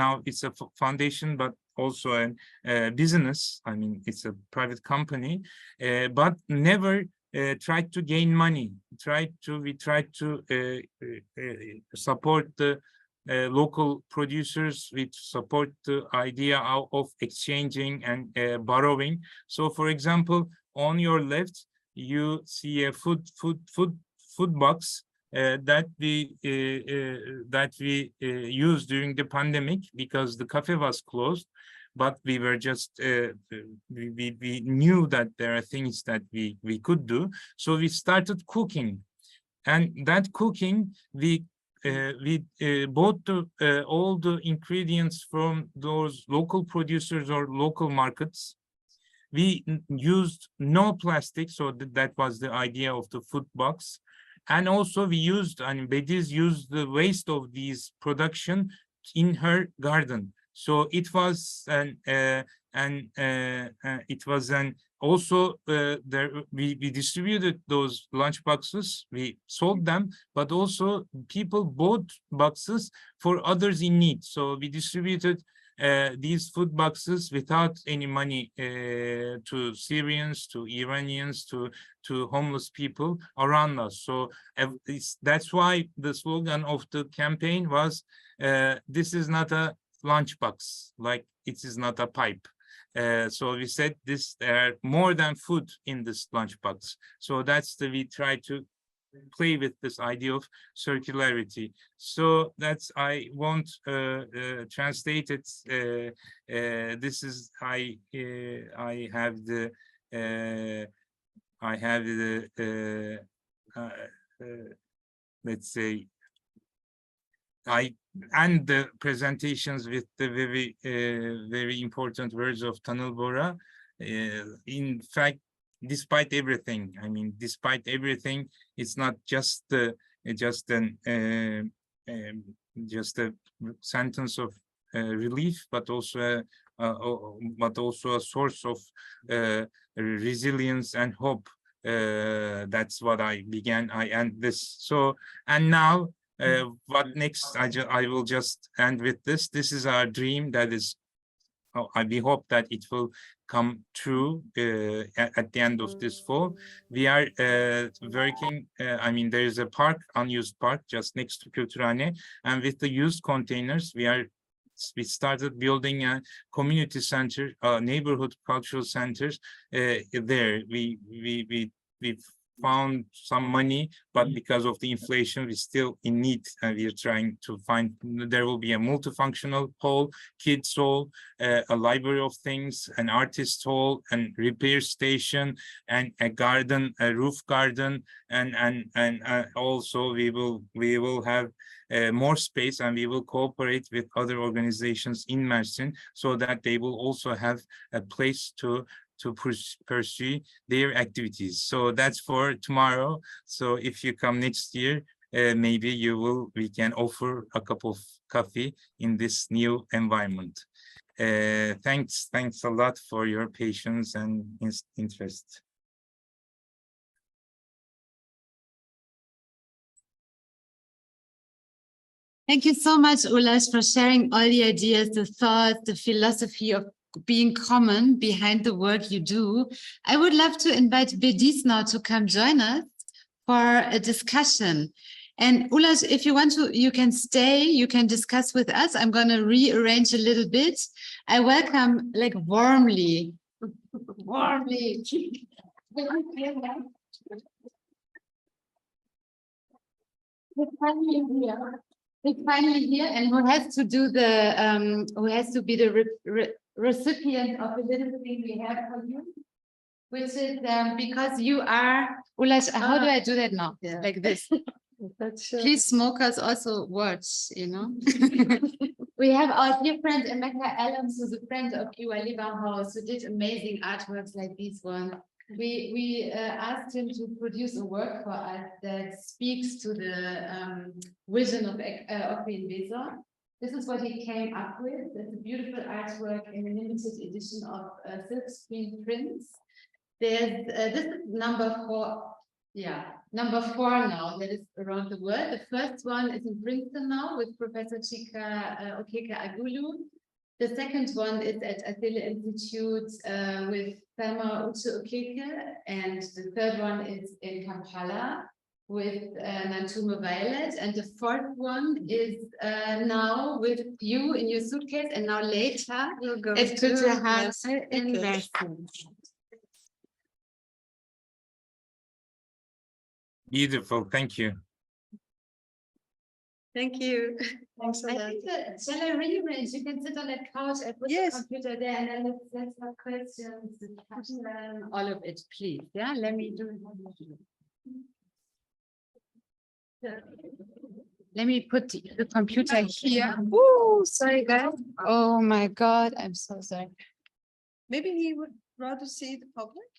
now it's a foundation, but also a business. I mean, it's a private company, but never tried to gain money. We tried to support the local producers. We support the idea of exchanging and borrowing. So, for example, on your left, you see a food food box that we used during the pandemic because the cafe was closed. But we were just we knew that there are things that we could do, so we started cooking, and that cooking we bought all the ingredients from those local producers or local markets. We used no plastic, so that was the idea of the food box, and also we used, and Bediz used the waste of these production in her garden. So it was also there we distributed those lunch boxes, we sold them, but also people bought boxes for others in need. So we distributed these food boxes without any money to Syrians, to Iranians, to homeless people around us. So that's why the slogan of the campaign was, this is not a lunchbox, like it is not a pipe. So we said there are more than food in this lunchbox. So we try to play with this idea of circularity. So I won't translate it. This is I have the let's say I end the presentations with the very important words of Tanıl Bora. In fact, despite everything, despite everything, it's not just just a sentence of relief, but also a source of resilience and hope. That's what I began. I end this. So, and now. What next? I will just end with this. This is our dream. That is, we hope that it will come true at the end of this fall. We are working. There is a park, unused park, just next to Kültürhane, and with the used containers, we started building a community center, neighborhood cultural centers. There, we found some money, but because of the inflation, we're still in need, and we are trying to find. There will be a multifunctional hall, kids hall, a library of things, an artist hall, and repair station, and a garden, a roof garden, and also we will have more space, and we will cooperate with other organizations in Mersin so that they will also have a place to pursue their activities. So that's for tomorrow. So if you come next year, maybe we can offer a cup of coffee in this new environment. Thanks a lot for your patience and interest. Thank you so much, Ulaş, for sharing all the ideas, the thoughts, the philosophy of being common behind the work you do. I would love to invite Bediz now to come join us for a discussion. And Ulaş, if you want to, you can stay, you can discuss with us. I'm going to rearrange a little bit. I welcome, warmly. We're finally here, and who has to do be the recipient of a little thing we have for you, which is because you are, Ulaş, how do I do that now? Yeah. Like this. Please, smokers also watch, We have our dear friend Emeka Adams, who's a friend of Iwali House, who did amazing artworks like this one. We asked him to produce a work for us that speaks to the vision of Okwui Enwezor. This is what he came up with. It's a beautiful artwork in a limited edition of silk screen prints. There's this is number 4. Yeah, number 4 now that is around the world. The first one is in Princeton now with Professor Chika Okeke Agulu. The second one is at Athele Institute with Thelma Uche Okeke, and the third one is in Kampala with Nantume Violet, and the fourth one is now with you in your suitcase, and now later we'll go at Kültürhane in Mersin. Beautiful. Thank you. Thank you. Thanks a I lot. think that, shall I rearrange? You can sit on that couch and put Yes. the computer there, and then let's have questions, discussion, all of it, please. Yeah, let me do it. Let me put the computer here. Ooh, sorry guys. Oh my God, I'm so sorry. Maybe he would rather see the public.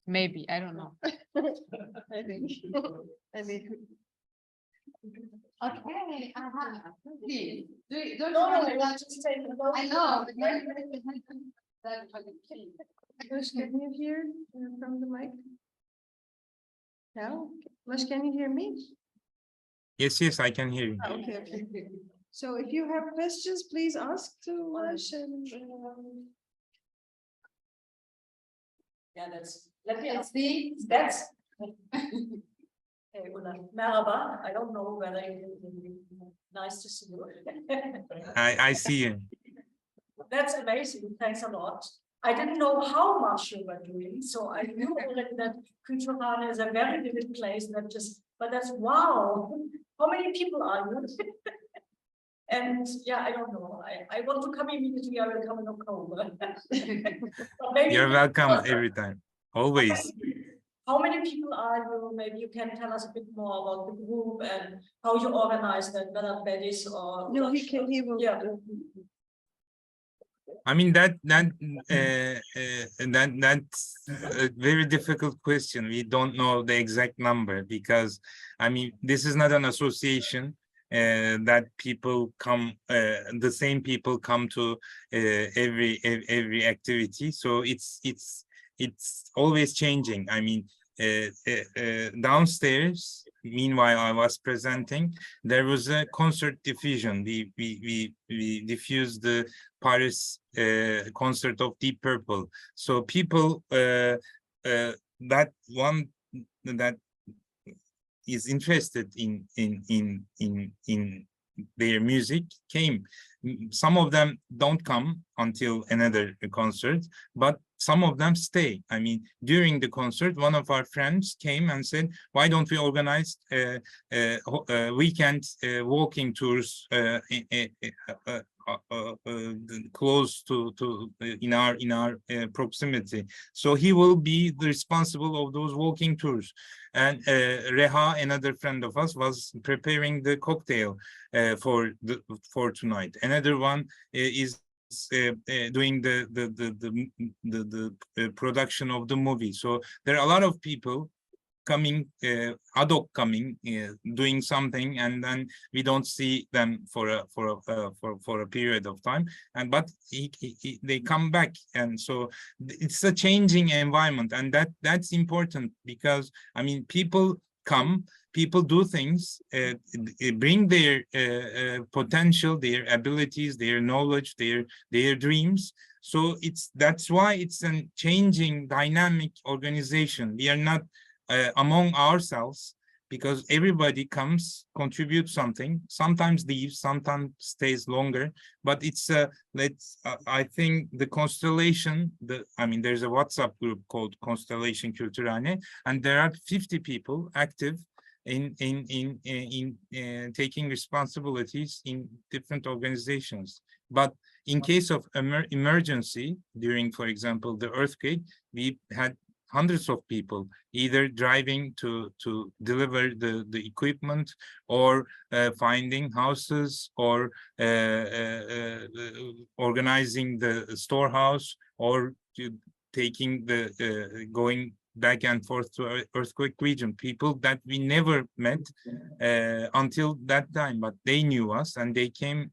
Maybe, I don't know. I think. I mean. Okay, please. Don't No, worry. just take a look. I know. Lush, can you hear from the mic? No? Lush, can you hear me? Yes, I can hear you. Okay, okay. So if you have questions, please ask to Lush and. Yeah, let me see. That's. Hey, Merhaba. I don't know whether nice to see you. I see you. That's amazing. Thanks a lot. I didn't know how much you were doing, so I knew already that Kültürhane is a very vivid place. But that's wow. How many people are you? And yeah, I don't know. I want to come immediately. I will come in October. You're welcome every time. Always. How many people are you? Maybe you can tell us a bit more about the group and how you organize that, whether that is or. No, he will. Yeah. I mean that's a very difficult question. We don't know the exact number because I mean this is not an association that people come. The same people come to every activity. So it's always changing. I mean. Downstairs, meanwhile I was presenting, there was a concert diffusion. We diffused the Paris concert of Deep Purple. So people that is interested in their music came. Some of them don't come until another concert, but some of them stay. I mean, during the concert, one of our friends came and said, why don't we organize weekend walking tours close to in our proximity. So he will be the responsible of those walking tours. And Reha, another friend of us, was preparing the cocktail for tonight. Another one is doing the production of the movie. So there are a lot of people coming, ad hoc coming, doing something, and then we don't see them for a period of time. And but they come back, and so it's a changing environment, and that's important because I mean people come. People do things, bring their potential, their abilities, their knowledge, their dreams. So that's why it's a changing dynamic organization. We are not among ourselves because everybody comes, contributes something, sometimes leaves, sometimes stays longer. But it's I think the constellation. I mean, there's a WhatsApp group called Constellation Kültürhane, and there are 50 people active in taking responsibilities in different organizations. But in case of emergency, during, for example, the earthquake, we had hundreds of people either driving to deliver the equipment, or finding houses, or organizing the storehouse, or taking going back and forth to earthquake region. People that we never met until that time, but they knew us and they came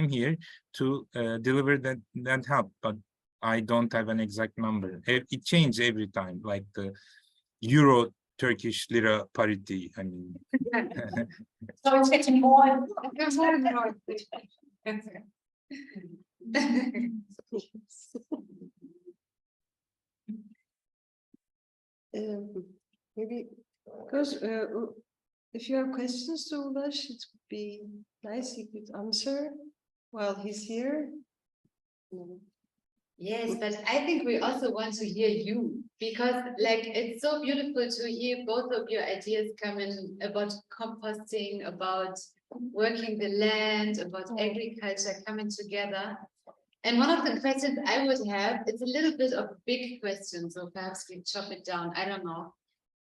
here to deliver that help. But I don't have an exact number. It changes every time, like the Euro Turkish lira parity. I mean, so it's getting more. Maybe because if you have questions to Ulash, it would be nice he could answer while he's here. Yes, but I think we also want to hear you, because like it's so beautiful to hear both of your ideas coming about composting, about working the land, about agriculture coming together. And one of the questions I would have, it's a little bit of a big question, so perhaps we chop it down, I don't know.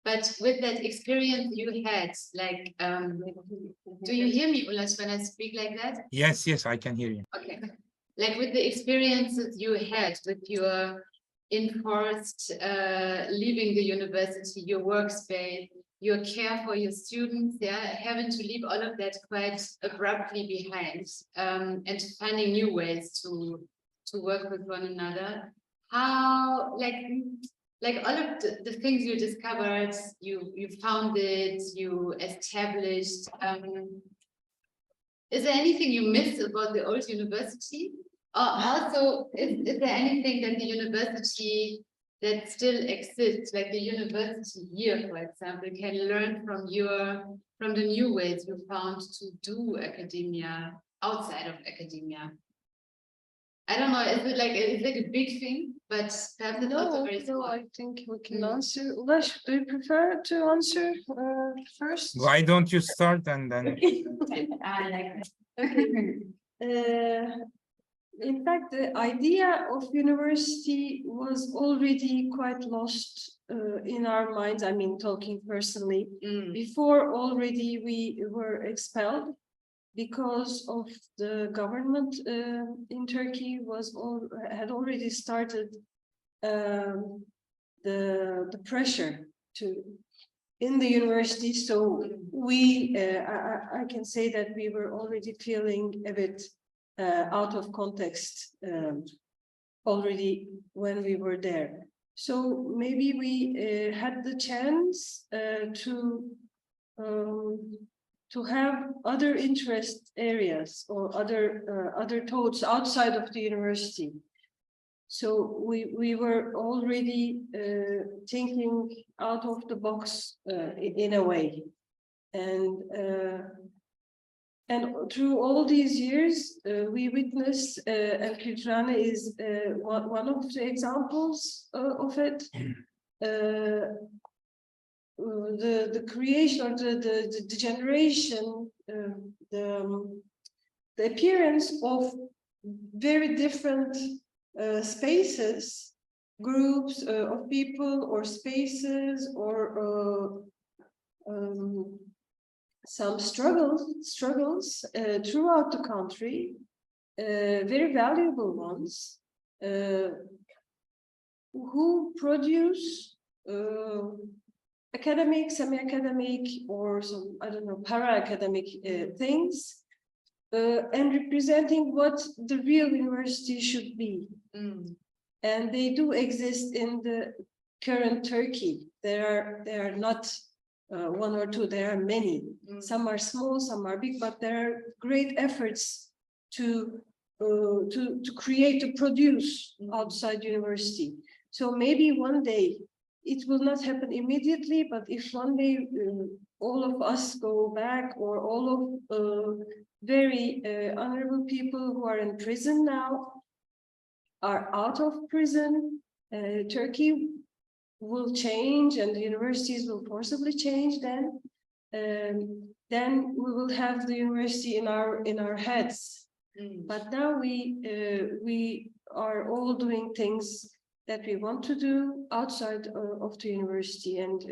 But with that experience you had, like, do you hear me, Ulas, when I speak like that? Yes, yes, I can hear you. Okay. Like with the experiences you had with your enforced leaving the university, your workspace, your care for your students, yeah, having to leave all of that quite abruptly behind, and finding new ways to work with one another. How, like all of the things you discovered, you founded, you established. Is there anything you miss about the old university? Also, is there anything that the university that still exists, like the university here, for example, can learn from the new ways you found to do academia outside of academia? I don't know, is it like a big thing, but perhaps it's also very small. I think we can answer. Ulaş, do you prefer to answer first? Why don't you start and then? I like that. Okay. In fact, the idea of university was already quite lost in our minds. I mean, talking personally, before already we were expelled because of the government in Turkey had already started the pressure in the university. So we, I can say that we were already feeling a bit out of context already when we were there. So maybe we had the chance to have other interest areas or other thoughts outside of the university. So we were already thinking out of the box in a way, and through all these years, we witnessed, and Kültürhane is one of the examples of it. The creation or the generation, the appearance of very different spaces, groups of people or spaces, or some struggles throughout the country, very valuable ones, who produce academic, semi-academic, or some, I don't know, para-academic things, and representing what the real university should be. And they do exist in the current Turkey. There are not one or two, there are many. Some are small, some are big, but there are great efforts to create, to produce outside university. So maybe one day, it will not happen immediately, but if one day all of us go back, or all of very honorable people who are in prison now are out of prison, Turkey will change and the universities will forcibly change, then we will have the university in our heads. But now we are all doing things that we want to do outside of the university, and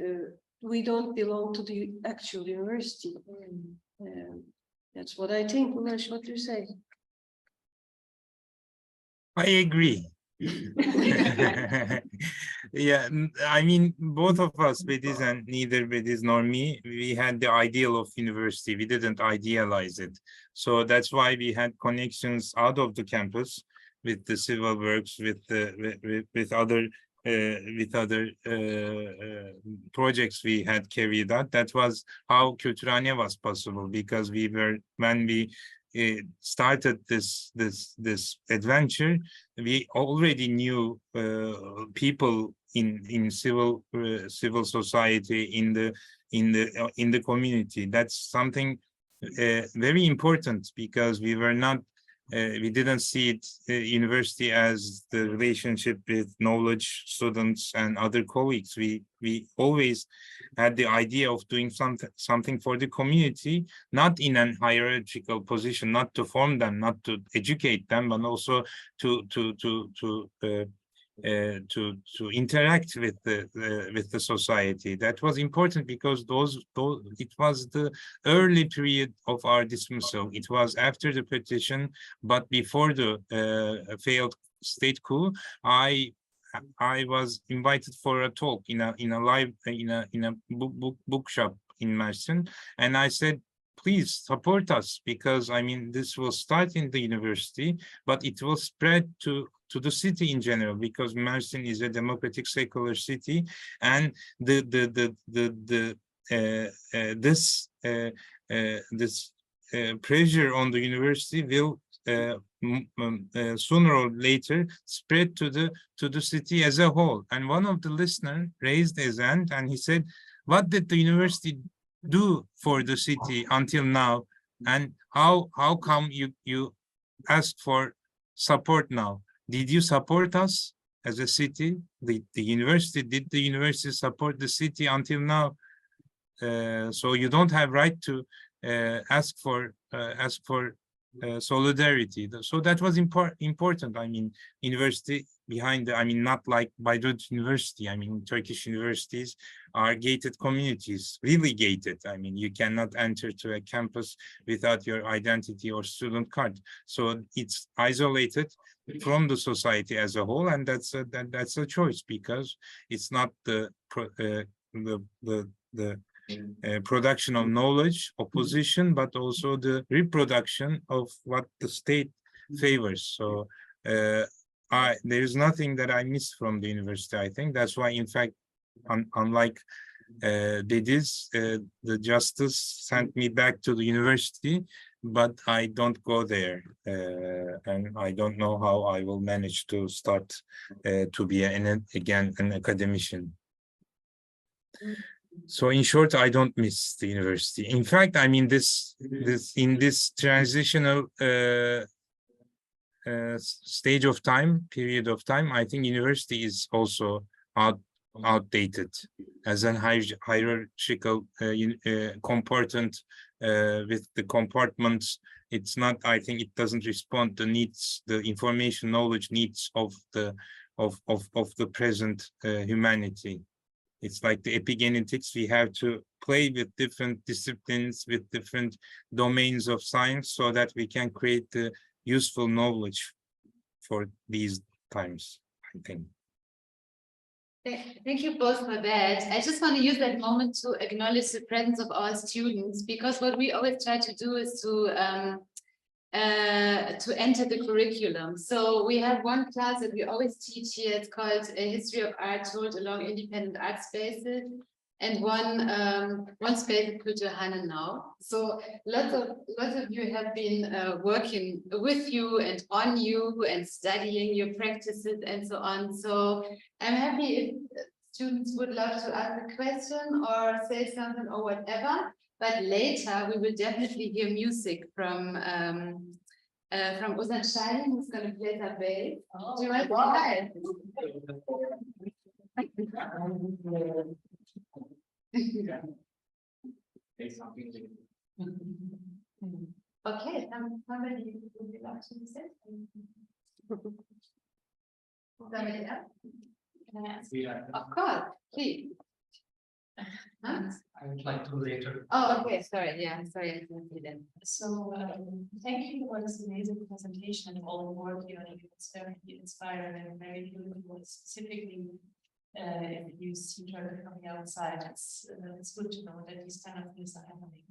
we don't belong to the actual university. That's what I think. Ulaş, what do you say? I agree. Yeah, I mean, both of us, Bediz, and neither Bediz nor me, we had the ideal of university. We didn't idealize it. So that's why we had connections out of the campus with the civil works, with other projects we had carried out. That was how Kültürhane was possible, because when we started this adventure, we already knew people in civil society, in the community. That's something very important, because we were not we didn't see it university as the relationship with knowledge students and other colleagues. We always had the idea of doing something for the community, not in an hierarchical position, not to form them, not to educate them, but also to interact with the society. That was important because it was the early period of our dismissal. It was after the petition, but before the failed state coup. I was invited for a talk in a bookshop in Mersin, and I said, please support us, because I mean this will start in the university, but it will spread to the city in general, because Mersin is a democratic secular city, and this pressure on the university will sooner or later spread to the city as a whole. And one of the listeners raised his hand and he said, what did the university do for the city until now, and how come you ask for support now? Did you support us as a city, the university? Did the university support the city until now? So you don't have right to ask for solidarity. So that was important. I mean, university behind the, I mean, not like Bayreuth University. I mean, Turkish universities are gated communities, really gated. I mean, you cannot enter to a campus without your identity or student card. So it's isolated from the society as a whole, and that's a choice, because it's not the production of knowledge, opposition, but also the reproduction of what the state favors. So there is nothing that I miss from the university. I think that's why, in fact, unlike the justice sent me back to the university, but I don't go there, and I don't know how I will manage to start to be again an academician. So in short, I don't miss the university. In fact, I mean, in this transitional stage of time, period of time, I think university is also outdated as an hierarchical compartment with the compartments. It's not, I think it doesn't respond to needs, the information knowledge needs of the present humanity. It's like the epigenetics. We have to play with different disciplines, with different domains of science, so that we can create the useful knowledge for these times, I think. Thank you both for that. I just want to use that moment to acknowledge the presence of our students, because what we always try to do is to enter the curriculum. So we have one class that we always teach here. It's called a History of Art Told Along Independent Art Spaces, and one space at Kültürhane now. So lots of you have been working with you and on you and studying your practices and so on. So I'm happy if students would love to ask a question or say something or whatever. But later we will definitely hear music from Ozan Şahin, who's going to play the bass. Do you want to say? Okay, somebody would you like to say? Somebody else? Can I ask? Of course, please. Huh? I would like to later. Oh, okay, sorry. Yeah, sorry, I didn't see that. So thank you for this amazing presentation and all the work you're doing. It's very inspiring and very beautiful. Specifically, if you see Turkey from the outside, it's good to know that these kind of things are happening.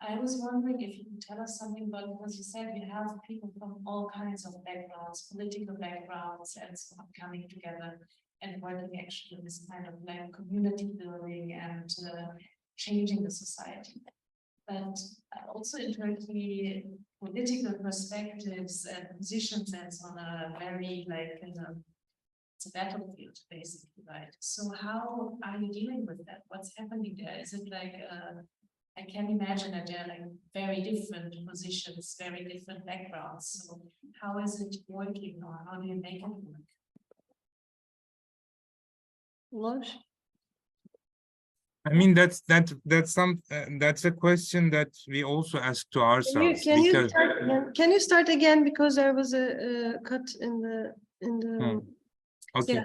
I was wondering if you could tell us something about, because you said we have people from all kinds of backgrounds, political backgrounds, and so on coming together and working actually this kind of like community building and changing the society. But also in Turkey, political perspectives and positions and so on are very like, it's a battlefield basically, right? So how are you dealing with that? What's happening there? Is it like I can imagine that they're like very different positions, very different backgrounds. So how is it working, or how do you make it work? I mean, that's a question that we also ask to ourselves. Can you start again, because there was a cut in the Okay.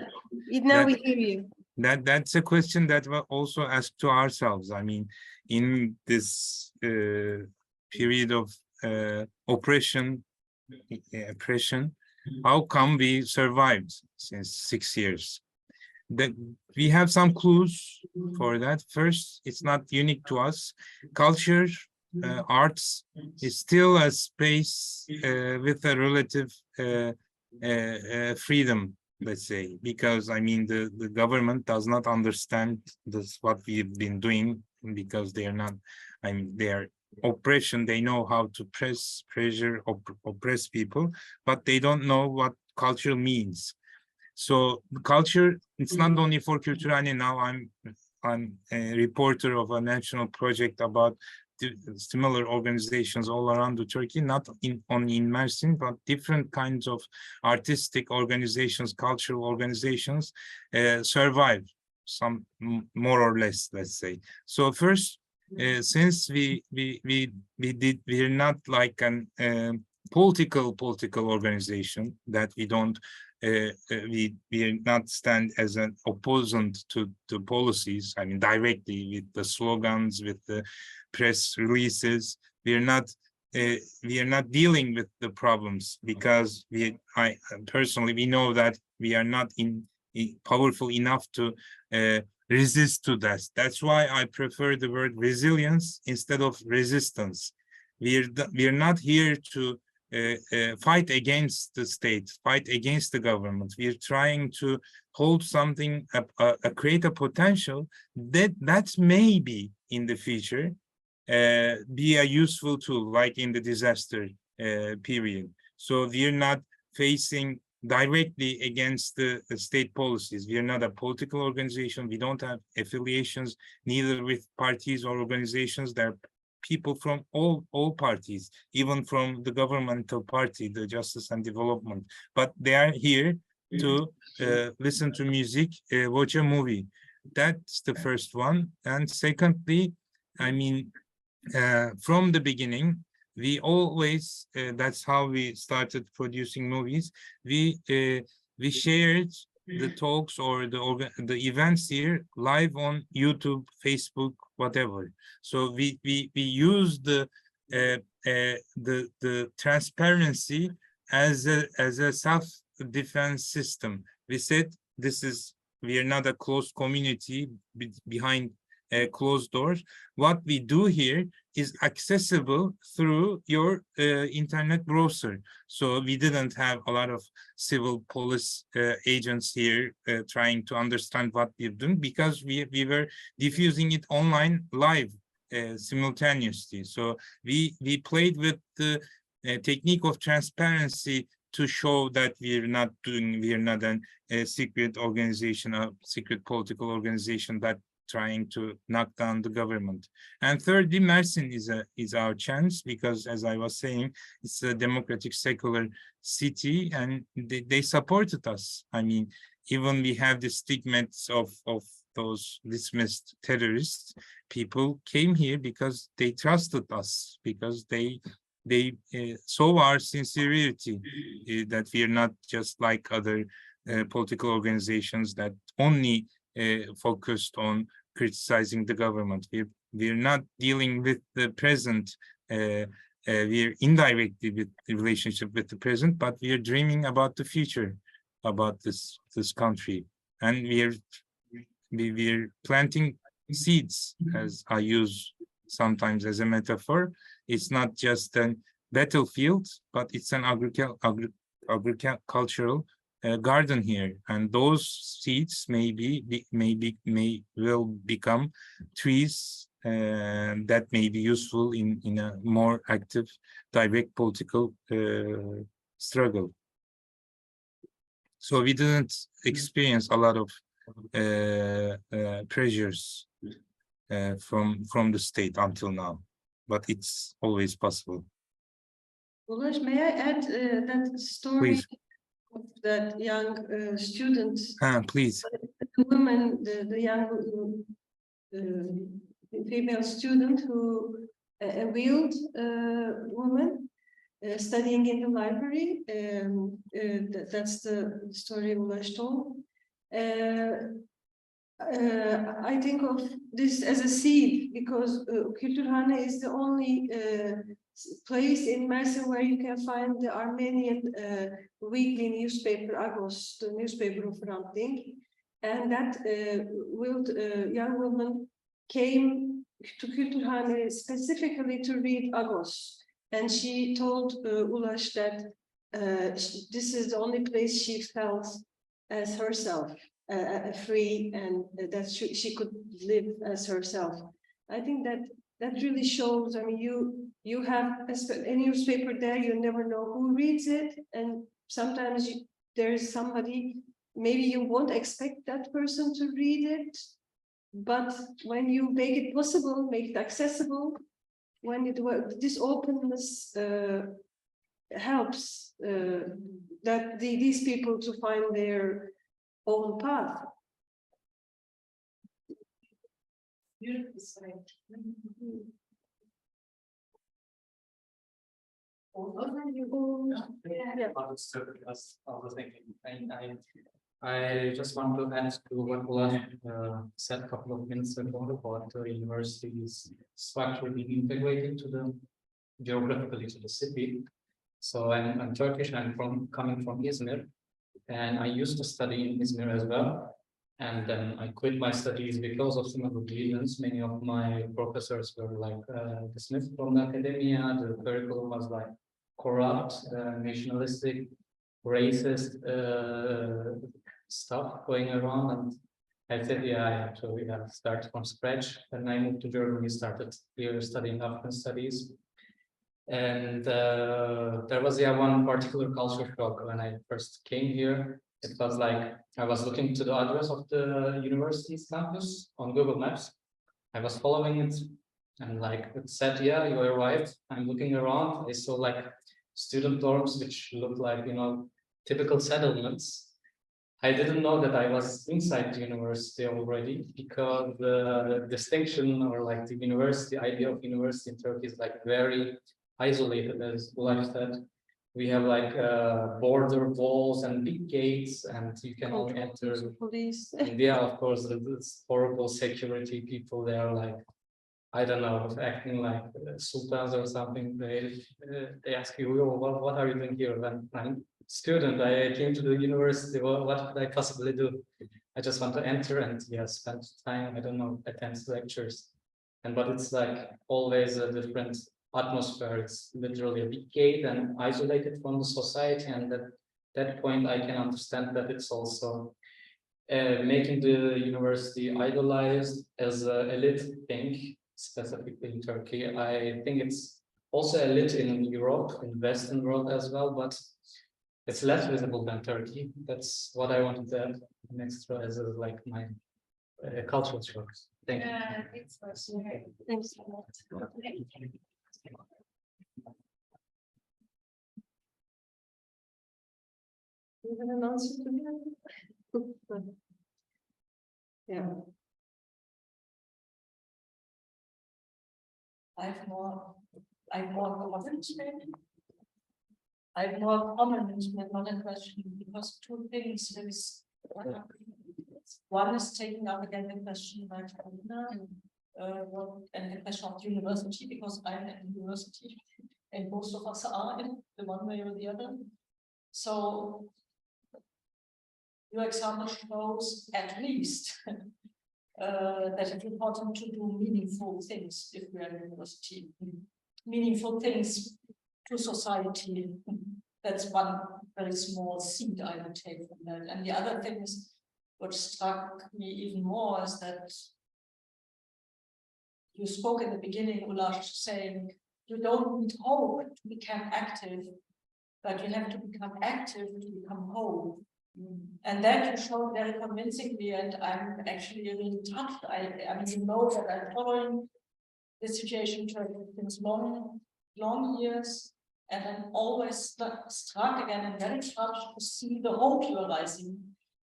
Now we hear you. That's a question that we also ask to ourselves. I mean, in this period of oppression, how come we survived since 6 years? That we have some clues for that. First, it's not unique to us. Culture, arts is still a space with a relative freedom, let's say, because I mean the government does not understand this what we've been doing, because they are not, I mean, they are oppression. They know how to pressure, oppress people, but they don't know what culture means. So the culture, it's not only for Kültürhane. Now I'm a reporter of a national project about similar organizations all around the Turkey, not only in Mersin, but different kinds of artistic organizations, cultural organizations survive, some more or less, let's say. So first, since we're not like an political organization, that we don't we not stand as an opposant to the policies, I mean, directly with the slogans, with the press releases. We are not dealing with the problems, because I personally, we know that we are not powerful enough to resist to that. That's why I prefer the word resilience instead of resistance. We are not here to fight against the state, fight against the government. We are trying to hold something, create a potential that maybe in the future be a useful tool, like in the disaster period. So we are not facing directly against the state policies. We are not a political organization. We don't have affiliations, neither with parties or organizations. There are people from all parties, even from the governmental party, the Justice and Development, but they are here to listen to music, watch a movie. That's the first one. And secondly, I mean, from the beginning, we always, that's how we started producing movies. We shared the talks or the events here live on YouTube, Facebook, whatever. So we use the transparency as a self-defense system. We said we are not a closed community behind closed doors. What we do here is accessible through your internet browser. So we didn't have a lot of civil police agents here trying to understand what we're doing, because we were diffusing it online live simultaneously. So we played with the technique of transparency to show that we are not a secret organization, a secret political organization that trying to knock down the government. And thirdly, Mersin is our chance, because as I was saying, it's a democratic secular city, and they supported us. I mean, even we have the stigmas of those dismissed terrorists. People came here because they trusted us, because they saw our sincerity, that we are not just like other political organizations that only focused on criticizing the government. We're not dealing with the present. We're indirectly with the relationship with the present, but we are dreaming about the future, about this country, and we're planting seeds, as I use sometimes as a metaphor. It's not just a battlefield, but it's an agricultural garden here, and those seeds will become trees that may be useful in a more active, direct political struggle. So we didn't experience a lot of pressures from the state until now, but it's always possible. Ulaş, may I add that story Please. of that young student? Please. The woman, the young female student who, a wheeled woman studying in the library. That's the story Ulaş told. I think of this as a seed because Kültürhane is the only place in Mersin where you can find the Armenian weekly newspaper Agos, the newspaper of Ranting, and that young woman came to Kültürhane specifically to read Agos, and she told Ulaş that this is the only place she felt as herself. Free, and that she could live as herself. I think that really shows. I mean, you have a newspaper there. You never know who reads it, and sometimes there's somebody. Maybe you won't expect that person to read it, but when you make it possible, make it accessible, when this openness helps that these people to find their own path. Beautiful sight. I just want to add to what Ulaş said a couple of minutes ago about the university's structure being integrated to the geographically to the city. So I'm Turkish. I'm coming from Izmir. And I used to study in Izmir as well. And then I quit my studies because of some of the reasons. Many of my professors were like dismissed from the academia. The curriculum was like corrupt, nationalistic, racist stuff going around. And I said, yeah, I have to start from scratch. And I moved to Germany, started here studying African studies. And there was one particular culture shock when I first came here. It was like I was looking to the address of the university's campus on Google Maps. I was following it, and like it said, yeah, you arrived. I'm looking around. I saw like student dorms which looked like typical settlements. I didn't know that I was inside the university already, because the distinction or like the university idea of university in Turkey is like very isolated, as Ulaş said. We have like border walls and big gates, and you can only enter. Police. And yeah, of course, this horrible security people. They are like, I don't know, acting like sultans or something. They ask you, what are you doing here? When I'm a student, I came to the university. What could I possibly do? I just want to enter and spend time. I don't know, attend lectures, but it's like always a different atmosphere. It's literally a big gate and isolated from the society, and at that point I can understand that it's also making the university idolized as an elite thing, specifically in Turkey. I think it's also elite in Europe, in Western world as well, but it's less visible than Turkey. That's what I wanted to add extra as like my cultural shocks. Thank you. Thanks for sharing. Thanks a lot. You have an answer to that? Yeah. I've more comment maybe. I've more comment, but not a question, because two things. There is one is taking up again the question by Karina, and the question of university, because I'm at university, and most of us are in the one way or the other. So your example shows at least that it's important to do meaningful things if we are in university. Meaningful things to society. That's one very small seed I would take from that. And the other thing is, what struck me even more is that you spoke in the beginning, Ulaş, saying you don't need hope to become active, but you have to become active to become whole. And that you showed very convincingly, and I'm actually really touched. I mean, you know that I'm following the situation since long years, and I'm always struck again and very touched to see the hope you are rising.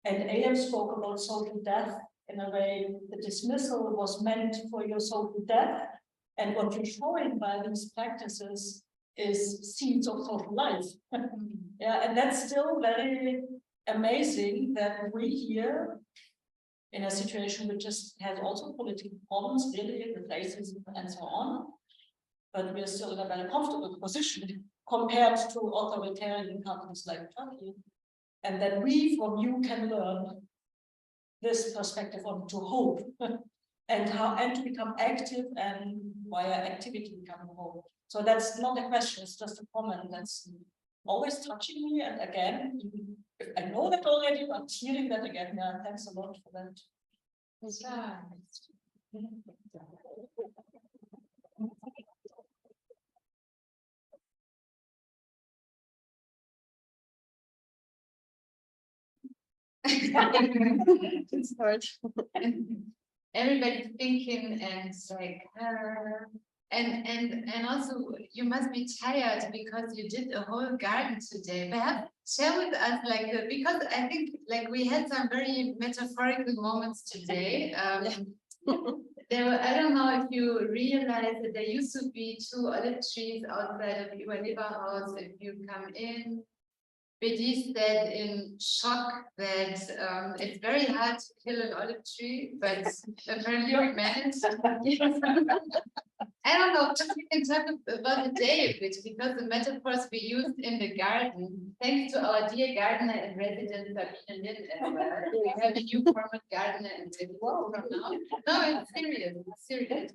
And AM spoke about social death in a way. The dismissal was meant for your social death, and what you're showing by these practices is seeds of social life. Yeah, and that's still very amazing that we here, in a situation which just has also political problems, really, with racism and so on, but we're still in a very comfortable position compared to authoritarian countries like Turkey, and that we from you can learn this perspective on to hope and to become active, and via activity become hope. So that's not a question, it's just a comment that's always touching me. And again, I know that already, but hearing that again, yeah, thanks a lot for that. It's hard. Everybody's thinking and like, and also you must be tired because you did a whole garden today. Perhaps share with us like because I think like we had some very metaphorical moments today. There were, I don't know if you realize that there used to be 2 olive trees outside of Iwaliba house. If you come in, Bedi said in shock that it's very hard to kill an olive tree, but apparently we managed. I don't know, just we can talk about the day a bit, because the metaphors we used in the garden, thanks to our dear gardener and resident Sabine Lin as well. We have a new former gardener and resident from now. No, it's serious, it's serious.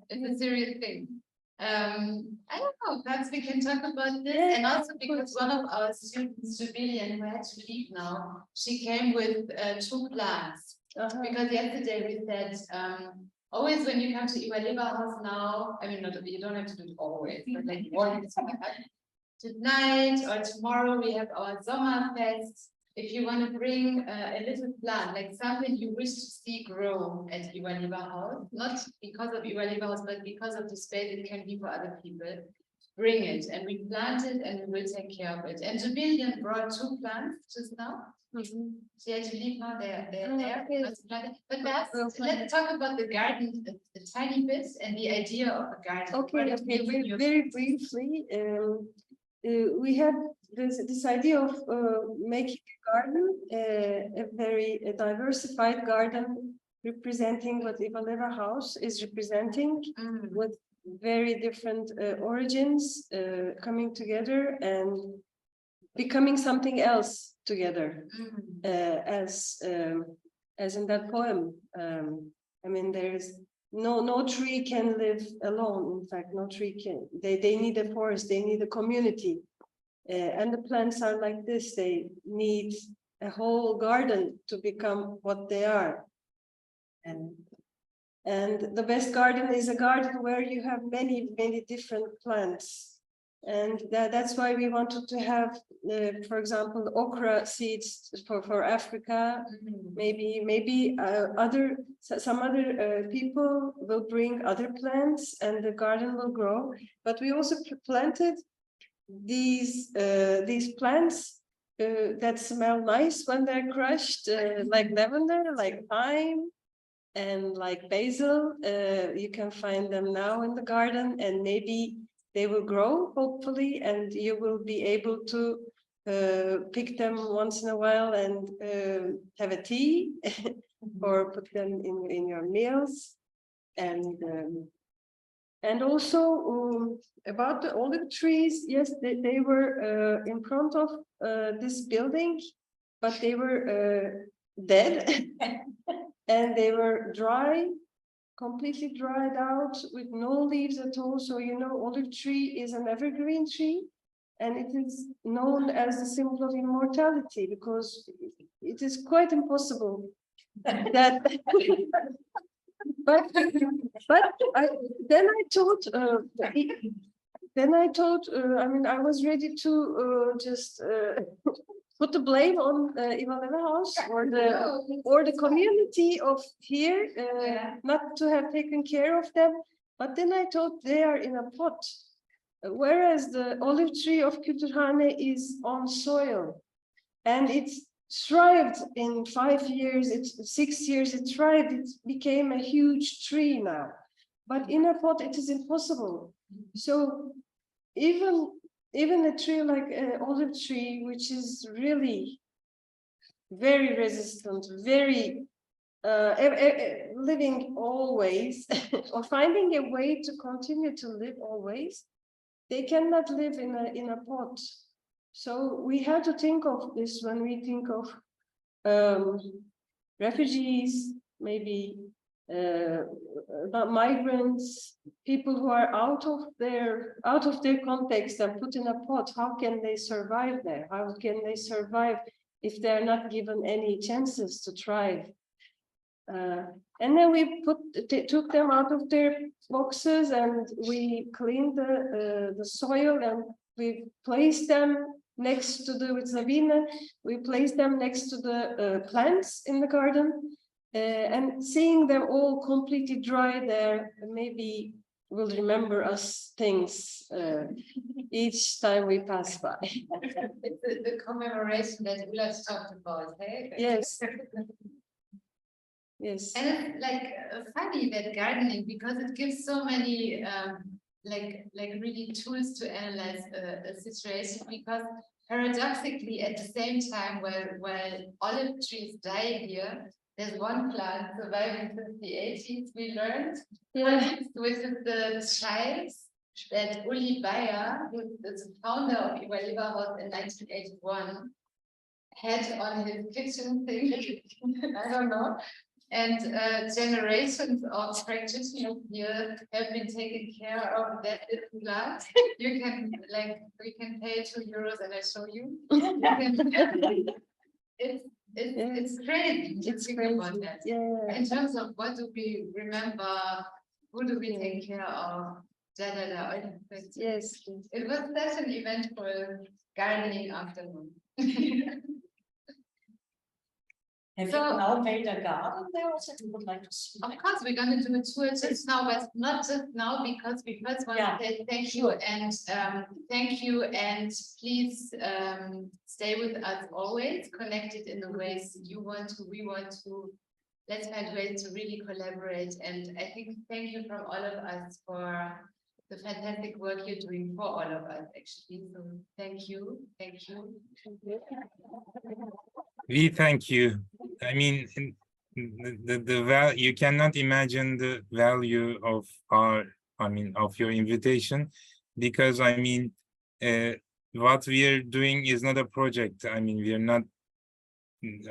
It's a serious thing. I don't know, perhaps we can talk about this, and also because one of our students, Jubilian, who had to leave now, she came with 2 plants. Because yesterday we said, always when you come to Iwaliba house now, I mean, not, you don't have to do it always, but like once tonight or tomorrow we have our Sommerfest. If you want to bring a little plant, like something you wish to see grow at Iwaliba house, not because of Iwaliba house, but because of the space it can be for other people, bring it. And we plant it and we will take care of it. And Jubilian brought 2 plants just now. She had to leave now, they're there. But perhaps let's talk about the garden a tiny bit and the idea of a garden. Okay, very briefly. We had this idea of making a garden, a very diversified garden, representing what Iwaliba house is representing, with very different origins coming together and becoming something else together, as in that poem. I mean, there's no tree can live alone. In fact, no tree can. They need a forest. They need a community, and the plants are like this. They need a whole garden to become what they are. And the best garden is a garden where you have many different plants. And that's why we wanted to have, for example, okra seeds for Africa. Maybe some other people will bring other plants, and the garden will grow. But we also planted these plants that smell nice when they're crushed, like lavender, like thyme, and like basil. You can find them now in the garden, and maybe they will grow, hopefully, and you will be able to pick them once in a while and have a tea or put them in your meals. And also about the olive trees, yes, they were in front of this building, but they were dead and they were dry, completely dried out with no leaves at all. So, you know, olive tree is an evergreen tree, and it is known as the symbol of immortality, because it is quite impossible that. But then I thought, I mean, I was ready to just put the blame on Ivanova House or the community of here not to have taken care of them. But then I thought they are in a pot, whereas the olive tree of Kültürhane is on soil, and it's thrived in 5 years. It's 6 years. It thrived. It became a huge tree now, but in a pot it is impossible. So even a tree like an olive tree, which is really very resistant, very living always, or finding a way to continue to live always, they cannot live in a pot. So we have to think of this when we think of refugees, maybe migrants, people who are out of their context and put in a pot. How can they survive there? How can they survive if they're not given any chances to thrive? And then we took them out of their boxes and we cleaned the soil, and we placed them next to with Sabine. We placed them next to the plants in the garden. And seeing them all completely dry there, maybe will remember us things each time we pass by. It's the commemoration that Ulla talked about, hey? Yes. Yes. And it's like funny that gardening, because it gives so many like really tools to analyze a situation, because paradoxically at the same time while olive trees die here, there's one plant surviving since the 80s, we learned, which is the chives that Uli Bayer, who is the founder of Okwui Enwezor House in 1981, had on his kitchen thing, I don't know, and generations of practitioners here have been taking care of that little plant. You can, we can pay €2 and I show you. It's crazy to think about that. Yeah. In terms of what do we remember, who do we take care of, Yes. It was such an eventful gardening afternoon. Have you now made a garden there also? You would like to see? Of course, we're going to do a tour just now, but not just now, because we first want to say thank you and please stay with us always, connected in the ways you want to, we want to. Let's find ways to really collaborate, and I think thank you from all of us for the fantastic work you're doing for all of us, actually. So thank you. We thank you. I mean, the value, you cannot imagine the value of of your invitation, because what we are doing is not a project. We are not,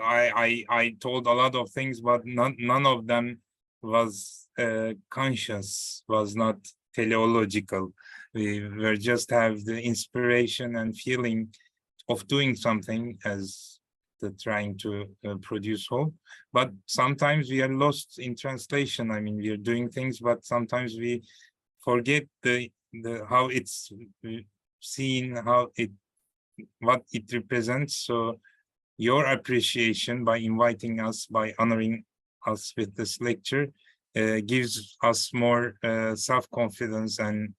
I told a lot of things, but none of them was conscious, was not teleological. We were just have the inspiration and feeling of doing something as trying to produce hope. But sometimes we are lost in translation. We are doing things, but sometimes we forget the how it's seen, what it represents. So your appreciation by inviting us, by honoring us with this lecture, gives us more self-confidence, and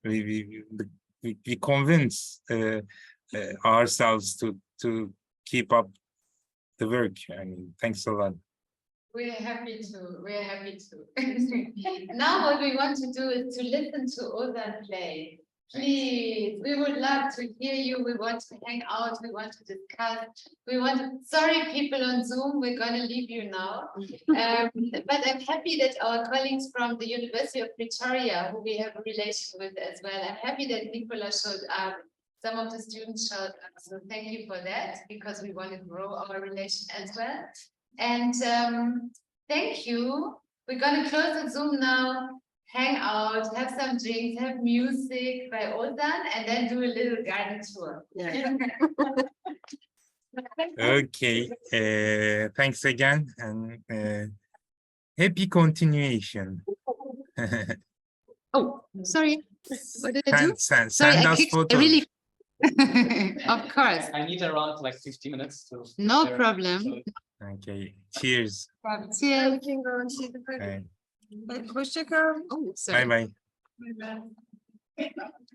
we convince ourselves to keep up the work. Thanks a lot. We're happy to. Now what we want to do is to listen to Ozan play. Please, we would love to hear you. We want to hang out. We want to discuss. Sorry, people on Zoom, we're going to leave you now. But I'm happy that our colleagues from the University of Pretoria, who we have a relation with as well, I'm happy that Nicola showed up. Some of the students showed up. So thank you for that, because we want to grow our relation as well. And thank you. We're going to close the Zoom now. Hang out, have some drinks, have music by Ozan, and then do a little garden tour. Okay, thanks again, and happy continuation. Oh, sorry. What did I do? Send Sorry, us photos. I really Of course. I need around like 50 minutes to. No prepare. problem. So Okay, cheers. Cheers. We can go and see the Bye photo. Hoşça kal. Oh, sorry. bye. Bye bye.